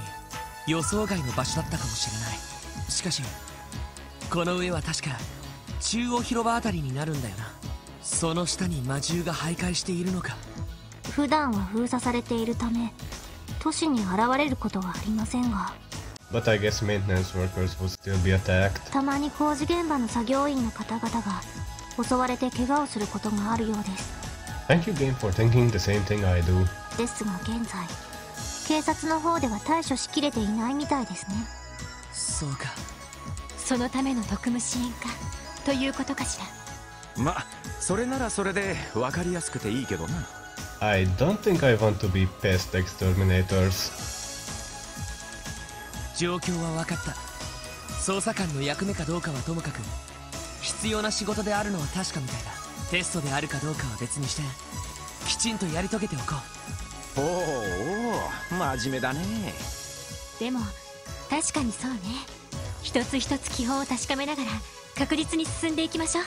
予想外の場所だったかもしれない。しかしこの上は確か中央広場あたりになるんだよな。その下に魔獣が徘徊しているのか。普段は封鎖されているため都市に現れることはありませんが、 But I guess maintenance workers would still be attacked. たまに工事現場の作業員の方々が襲われて怪我をすることがあるようです。Thank you, game, for thinking the same thing I do. ですが現在警察の方では対処しきれていないみたいですね。そうか。そのための特務支援課ということかしら。ま、それならそれで分かりやすくていいけどな。I don't think I want to be pest exterminators. 状況は分かった。捜査官の役目かどうかはともかく必要な仕事であるのは確かみたいだ。テストであるかどうかは別にしてきちんとやり遂げておこう。おお、真面目だね。でも確かにそうね。一つ一つ基本を確かめながら確実に進んでいきましょう。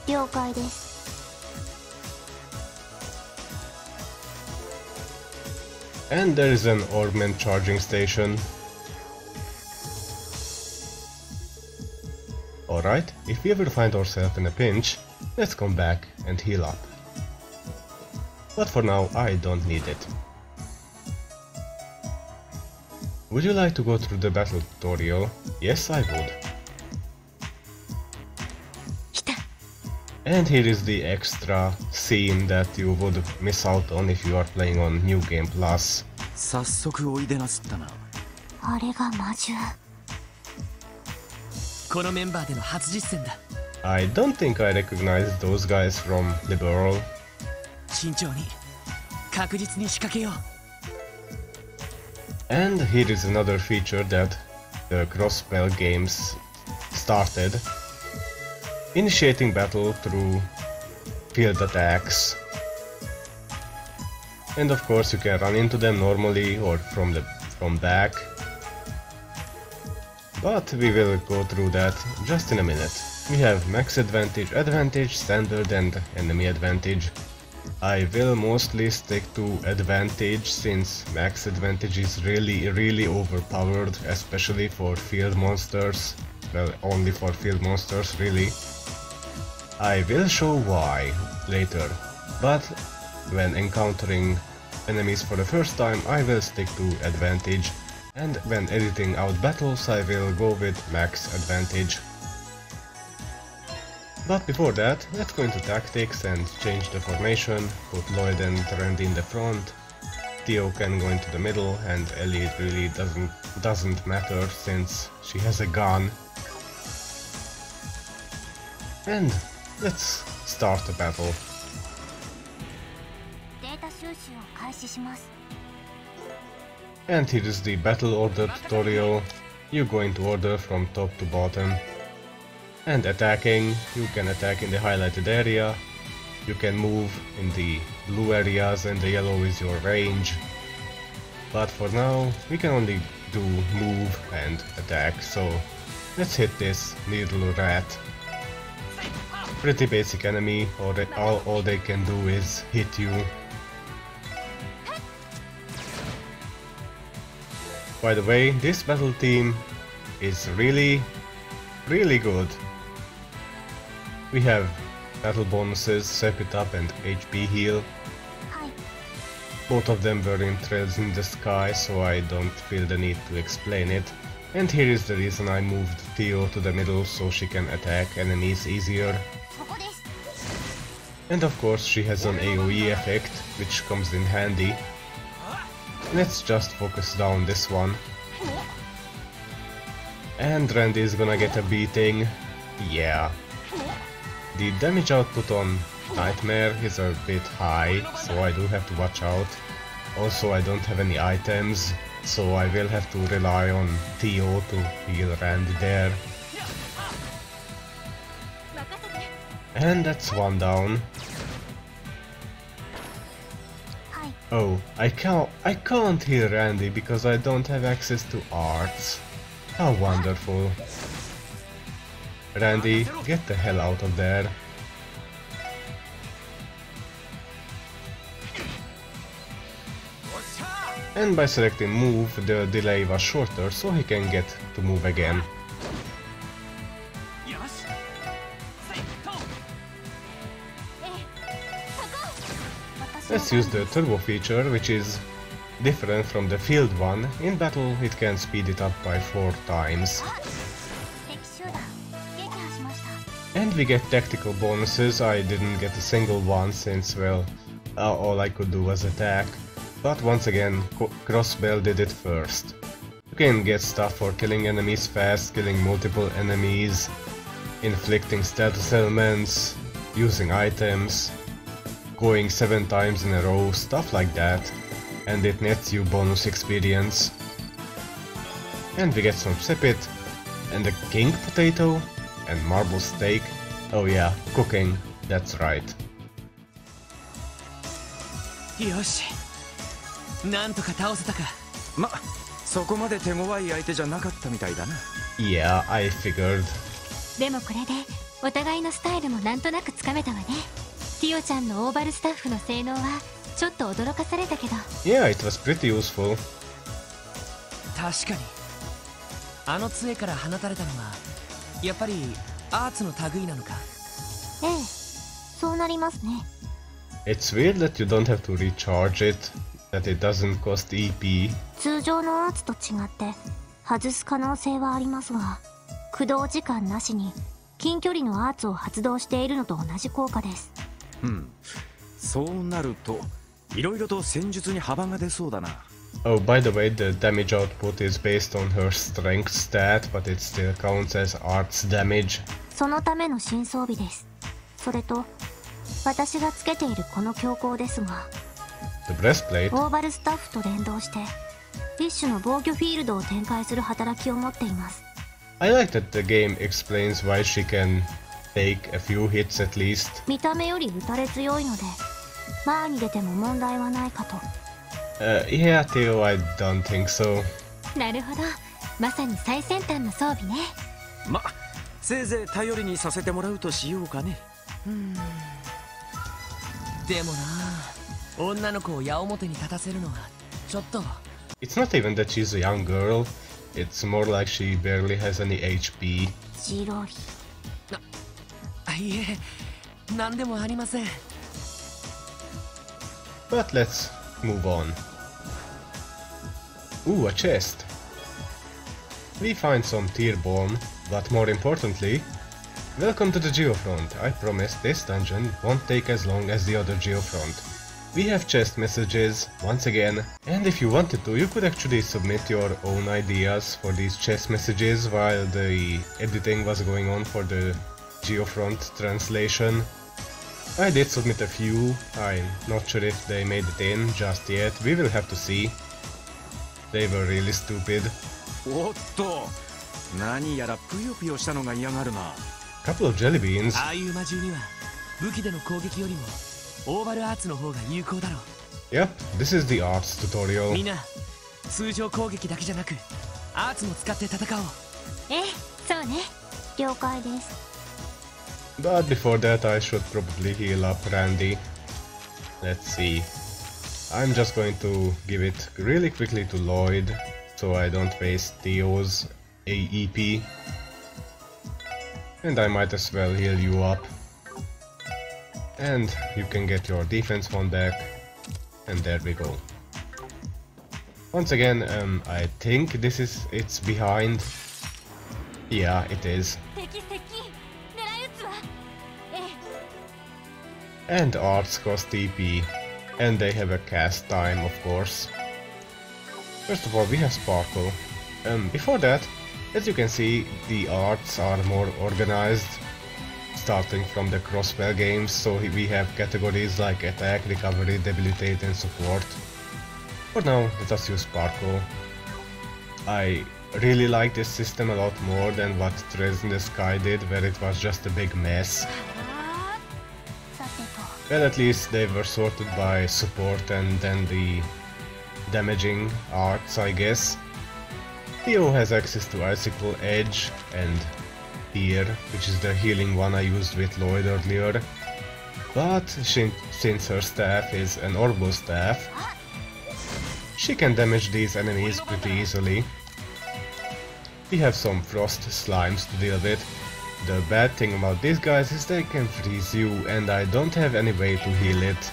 了解です。And there is an augment charging station. Alright, if we ever find ourselves in a pinch, let's come back and heal up. But for now, I don't need it. Would you like to go through the battle tutorial? Yes, I would. And here is the extra scene that you would miss out on if you are playing on New Game Plus. 早速おいでなすったな。あれが魔獣。このメンバーでの初実践だ。I don't think I recognize those guys from Liberal. 慎重に確実に仕掛けよう。And here is another feature that the cross-spell games started. Initiating battle through field attacks. And of course you can run into them normally or from back. But we will go through that just in a minute. We have max advantage, advantage, standard and enemy advantage. I will mostly stick to advantage since max advantage is really overpowered, especially for field monsters. Well, only for field monsters really. I will show why later, but when encountering enemies for the first time I will stick to advantage, and when editing out battles I will go with max advantage. But before that, let's go into tactics and change the formation, put Lloyd and Randy in the front, Theo can go into the middle, and Ellie really doesn't matter since she has a gun. And let's start the battle. データ収集を開始します。 And here is the battle order tutorial. You go into order from top to bottom. And attacking, you can attack in the highlighted area. You can move in the blue areas and the yellow is your range. But for now, we can only do move and attack, so let's hit this needle rat. Pretty basic enemy, all they can do is hit you. By the way, this battle team is really good. We have battle bonuses, Circuit Up and HP Heal. Both of them were in Threads in the Sky, so I don't feel the need to explain it. And here is the reason I moved Theo to the middle so she can attack enemies easier. And of course she has an AoE effect, which comes in handy. Let's just focus down this one. And Randy is gonna get a beating. Yeah. The damage output on Nightmare is a bit high, so I do have to watch out. Also, I don't have any items, so I will have to rely on Theo to heal Randy there. And that's one down. Oh, I can't heal Randy because I don't have access to arts. How wonderful. Randy, get the hell out of there. And by selecting move, the delay was shorter, so he can get to move again. Let's use the turbo feature, which is different from the field one. In battle it can speed it up by 4 times. And we get tactical bonuses. I didn't get a single one since, well, all I could do was attack. But once again, Crossbell did it first. You can get stuff for killing enemies fast, killing multiple enemies, inflicting status elements, using items, going 7 times in a row, stuff like that. And it nets you bonus experience. And we get some Sipit, and a king potato, and marble steak. Oh yeah, cooking, that's right. よし、なんとか倒せたか。ま、そこまで手強い相手じゃなかったみたいだな。Yeah, I figured. でもこれでお互いのスタイルもなんとなくつかめたわね。ティオちゃんのオーバルスタッフの性能はちょっと驚かされたけど。Yeah, it was pretty useful. 確かに。あの杖から放たれたのはやっぱりアーツの類なのか。ええ、そうなりますね。It's weird that you don't have to recharge it, that it doesn't cost EP. 通常のアーツと違って外す可能性はありますが、駆動時間なしに近距離のアーツを発動しているのと同じ効果です。そうなるといろいろと戦術に幅が出そうだな。Oh, by the way, the damage output is based on her strength stat, but it still counts as arts damage. そのための新装備です。それと私がつけているこの強行ですが、 The breastplate? オーバルスタッフと連動して一種の防御フィールドを展開する働きを持っています。 I like that the game explains why she can take a few hits at least. 見た目より打たれ強いので前に出ても問題はないかと。Yeah, Theo, I don't think so. なるほど、まさに最先端の装備ね。ま、せいぜい頼りにさせてもらうとしようかね。でもな、女の子を矢面に立たせるのはちょっと。 It's not even that she's a young girl, it's more like she barely has any HP. ジロリ。いえ、何でもありません。 But let's move on. Ooh, a chest. We find some tier bomb, but more importantly, welcome to the Geofront. I promise this dungeon won't take as long as the other Geofront. We have chest messages, once again, and if you wanted to, you could actually submit your own ideas for these chest messages while the editing was going on for the Geofront translation. I did submit a few, I'm not sure if they made it in just yet, we will have to see. They were really stupid. おっと、何やらぷよぷよしたのが嫌がるな。Couple of jelly beans. ああいう魔獣には武器での攻撃よりもオーバルアーツの方が有効だろう。 Yep, this is the arts tutorial. みんな、通常攻撃だけじゃなくアーツも使って戦おう。ええ、そうね。了解です。 But before that I should probably heal up Randy. Let's see. I'm just going to give it really quickly to Lloyd, so I don't waste Theo's AEP. And I might as well heal you up. And you can get your defense one back. And there we go. Once again, I think it's behind. Yeah, it is. And arts cost TP, and they have a cast time, of course. First of all, we have Sparkle. Before that, as you can see, the arts are more organized, starting from the Crossbell games, so we have categories like Attack, Recovery, Debilitate and Support. For now, let us use Sparkle. I really like this system a lot more than what Threads in the Sky did, where it was just a big mess. Well, at least they were sorted by support and then the damaging arts, I guess. Theo has access to Icicle Edge and Tear, which is the healing one I used with Lloyd earlier. But since her staff is an Orbo staff, she can damage these enemies pretty easily. We have some frost slimes to deal with. The bad thing about these guys is they can freeze you, and I don't have any way to heal it.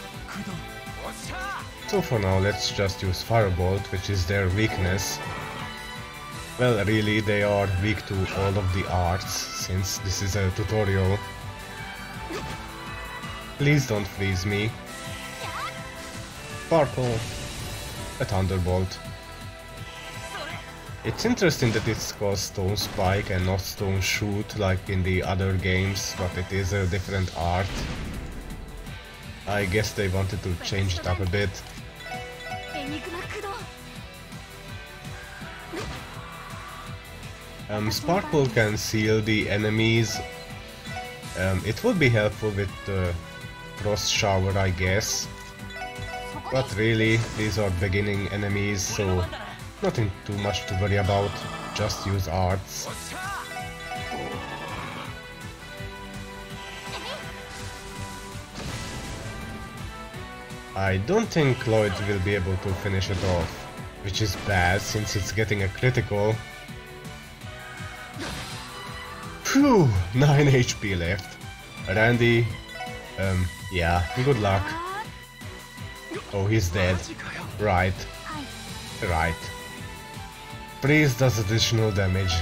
So for now, let's just use Firebolt, which is their weakness. Well, really, they are weak to all of the arts, since this is a tutorial. Please don't freeze me. Sparkle, a Thunderbolt. It's interesting that it's called Stone Spike and not Stone Shoot like in the other games, but it is a different art. I guess they wanted to change it up a bit. Sparkle can seal the enemies. It would be helpful with the Frost Shower, I guess. But really, these are beginning enemies, so nothing too much to worry about. Just use arts. I don't think Lloyd will be able to finish it off, which is bad since it's getting a critical. Phew, 9 HP left. Randy, yeah, good luck. Oh, he's dead. Right. Right. Freeze does additional damage.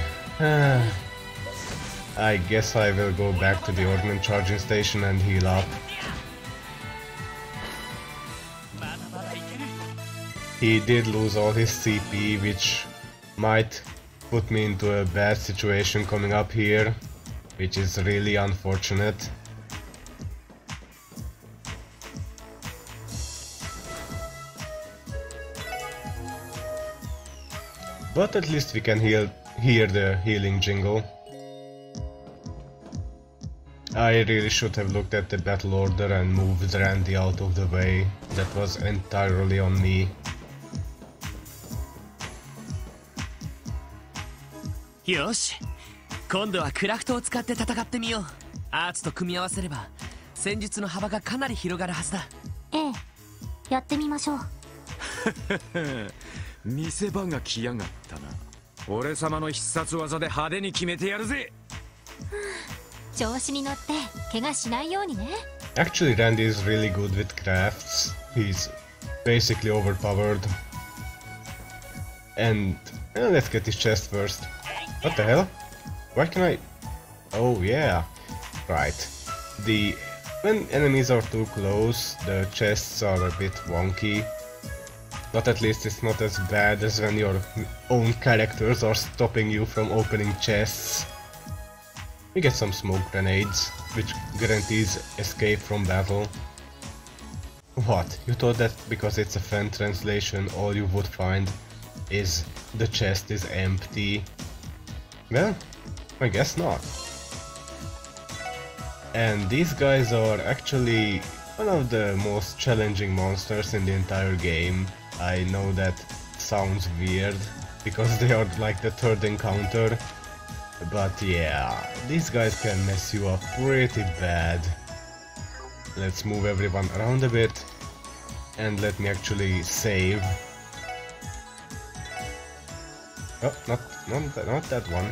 I guess I will go back to the ordnance charging station and heal up. He did lose all his CP, which might put me into a bad situation coming up here, which is really unfortunate. But at least we can hear the healing jingle. I really should have looked at the battle order and moved Randy out of the way. That was entirely on me. よし、今度はクラフトを使って戦ってみよう。アーツと組み合わせれば戦術の幅がかなり広がるはずだ。ええ、やってみましょう。見せ場が来やがったな。俺様の必殺技で派手に決めてやるぜ。調子に乗って怪我しないようにね。Actually, Randy is really good with crafts. He's basically overpowered. And let's get his chest first. What the hell? Why can I... Oh yeah, right. When enemies are too close, the chests are a bit wonky. But at least it's not as bad as when your own characters are stopping you from opening chests. We get some smoke grenades, which guarantees escape from battle. What? You thought that because it's a fan translation all you would find is the chest is empty? Well, I guess not. And these guys are actually one of the most challenging monsters in the entire game. I know that sounds weird, because they are like the third encounter. But yeah, these guys can mess you up pretty bad. Let's move everyone around a bit. And let me actually save. Oh, not that one.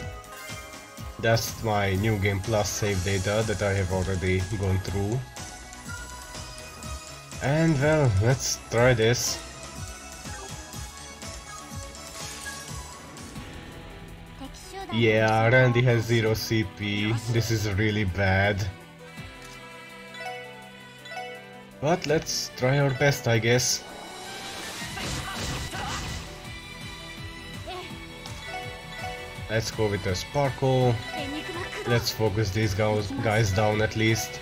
That's my New Game Plus save data that I have already gone through. And well, let's try this. Yeah, Randy has 0 CP. This is really bad. But let's try our best, I guess. Let's go with a Sparkle. Let's focus these guys down at least.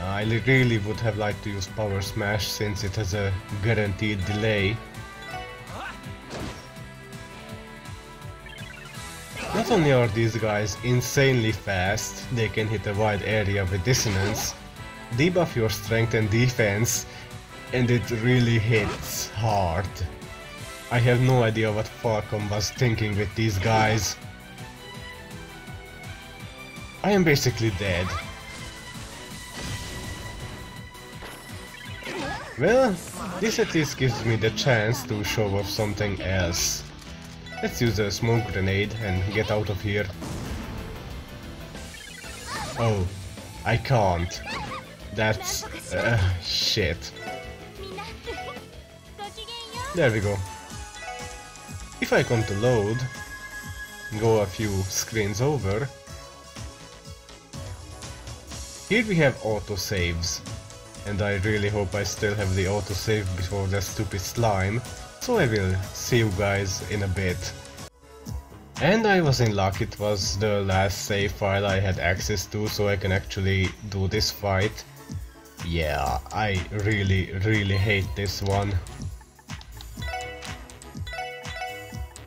I really would have liked to use Power Smash since it has a guaranteed delay. Not only are these guys insanely fast, they can hit a wide area with dissonance, debuff your strength and defense, and it really hits hard. I have no idea what Falcom was thinking with these guys. I am basically dead. Well, this at least gives me the chance to show off something else. Let's use a smoke grenade and get out of here. Oh, I can't. That's... shit. There we go. If I come to load, go a few screens over, Here we have autosaves, and I really hope I still have the autosave before that stupid slime, so I will see you guys in a bit. And I was in luck, it was the last save file I had access to, so I can actually do this fight. Yeah, I really hate this one.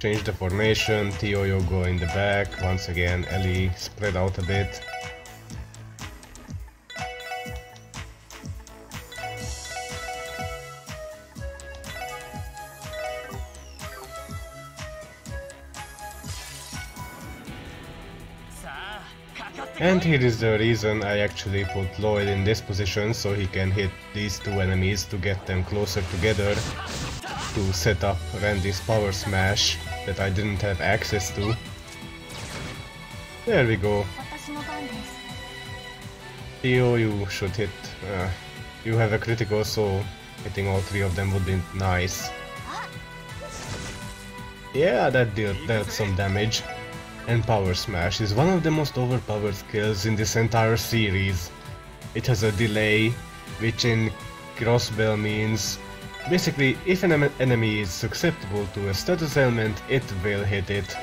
Change the formation, Tioyo go in the back, once again Ellie spread out a bit. And here is the reason I actually put Lloyd in this position, so he can hit these two enemies to get them closer together to set up Randy's power smash that I didn't have access to. There we go. Theo, you should hit. You have a critical, so hitting all three of them would be nice. Yeah, that dealt some damage. And Power Smash is one of the most overpowered skills in this entire series. It has a delay, which in Crossbell means basically if an enemy is susceptible to a status ailment, it will hit it.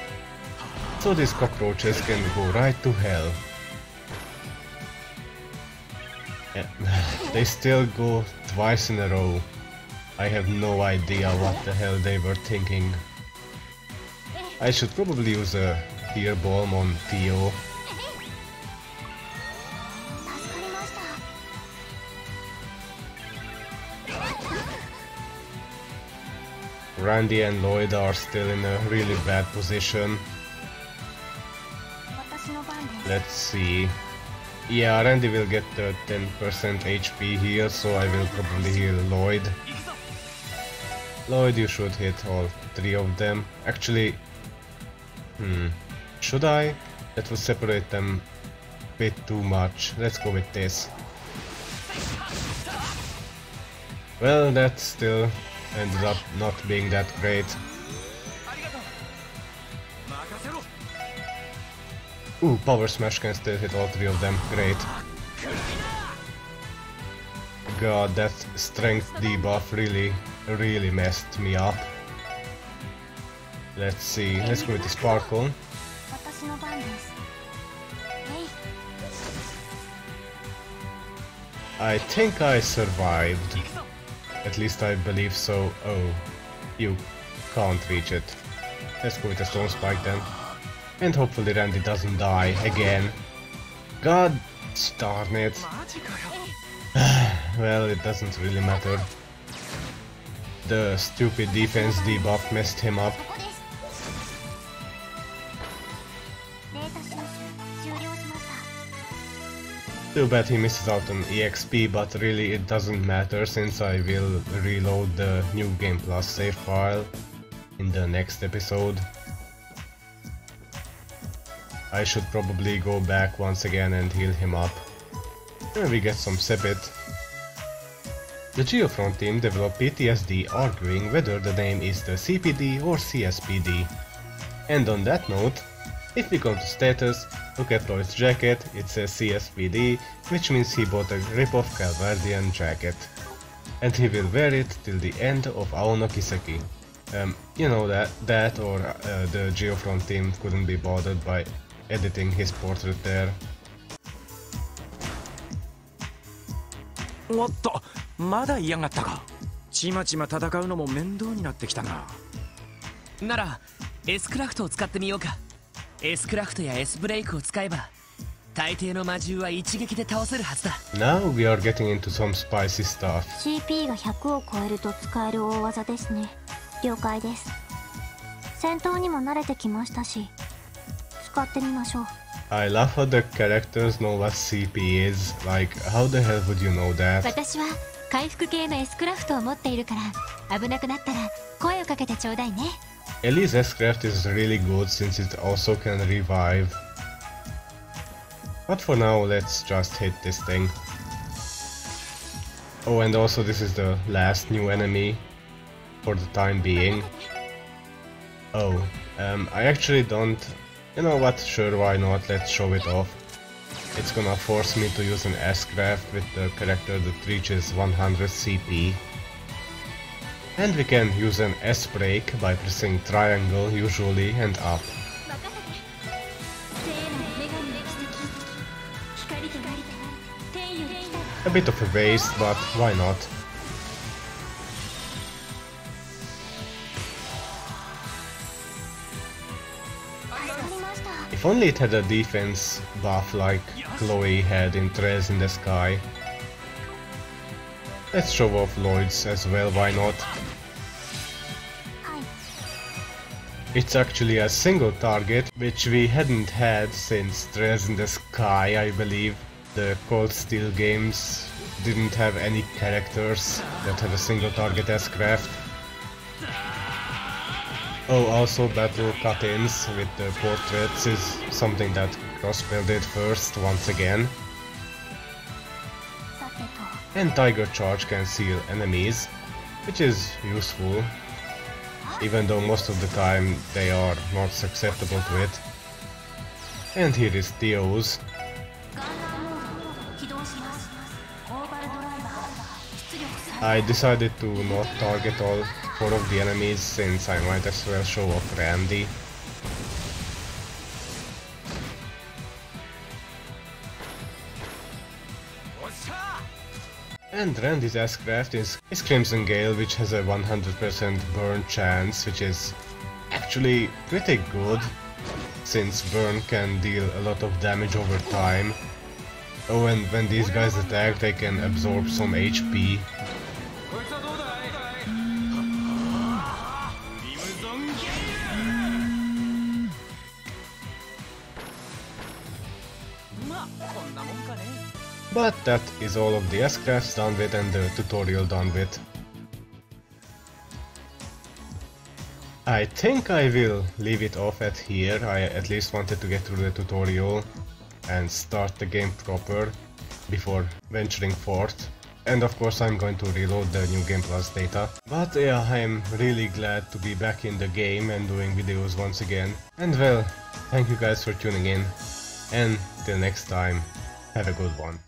So these cockroaches can go right to hell. They still go twice in a row. I have no idea what the hell they were thinking. I should probably use a Tear Balm on Theo. Randy and Lloyd are still in a really bad position. Let's see. Yeah, Randy will get the 10% HP here, so I will probably heal Lloyd. Lloyd, you should hit all three of them. Actually, should I? That will separate them a bit too much. Let's go with this. Well, that still ended up not being that great. Ooh, Power Smash can still hit all three of them. Great. God, that strength debuff really messed me up. Let's see, let's go with the Sparkle. I think I survived. At least I believe so. Oh, you can't reach it. Let's go with the Stone Spike then. And hopefully Randy doesn't die again. God darn it. Well, it doesn't really matter. The stupid defense debuff messed him up. Too bad he misses out on EXP, but really it doesn't matter since I will reload the New Game Plus save file in the next episode. I should probably go back once again and heal him up. And we get some Sepit. The Geofront team developed PTSD, arguing whether the name is the CPD or CSPD. And on that note, if we go to status, look at Lloyd's jacket, it says CSPD, which means he bought a rip-off Calvardian jacket. And he will wear it till the end of Aono Kiseki. You know that or the Geofront team couldn't be bothered by editing his portrait there. What the? まだ嫌がったか。ちまちま戦うのも面倒になってきたな。なら S クラフトを使ってみようか。S クラフトや S ブレイクを使えば大抵の魔獣は一撃で倒せるはずだ。Now we are getting into some spicy stuff. CP が100を超えると使える大技ですね。了解です。戦闘にも慣れてきましたし、使ってみましょう。I love how the characters know what CP is. Like, how the hell would you know that? 私は回復系の S クラフトを持っているから危なくなったら声をかけてちょうだいね。Ellie's S-Craft is really good since it also can revive. But for now, let's just hit this thing. Oh, and also this is the last new enemy for the time being. Oh, I actually don't... You know what, sure, why not, let's show it off. it's gonna force me to use an S-craft with the character that reaches 100 CP. And we can use an S-brake by pressing triangle usually and up. A bit of a waste, but why not? If only it had a defense buff like Chloe had in Trails in the Sky. Let's show off Lloyd's as well, why not? It's actually a single target, which we hadn't had since Trails in the Sky, I believe. The Cold Steel games didn't have any characters that had a single target S-craft. Oh, also battle cut-ins with the portraits is something that Crossbell did first, once again. And Tiger Charge can seal enemies, which is useful, even though most of the time they are not susceptible to it. And here is Theo's. I decided to not target all 4 of the enemies since I might as well show off Randy. And Randy's S-craft is Crimson Gale, which has a 100% burn chance, which is actually pretty good, since burn can deal a lot of damage over time. Oh, and when these guys attack, they can absorb some HP. But that is all of the S-crafts done with and the tutorial done with. I think I will leave it off at here. I at least wanted to get through the tutorial and start the game proper before venturing forth. And of course I'm going to reload the New Game Plus data. But yeah, I am really glad to be back in the game and doing videos once again. And well, thank you guys for tuning in. And till next time, have a good one.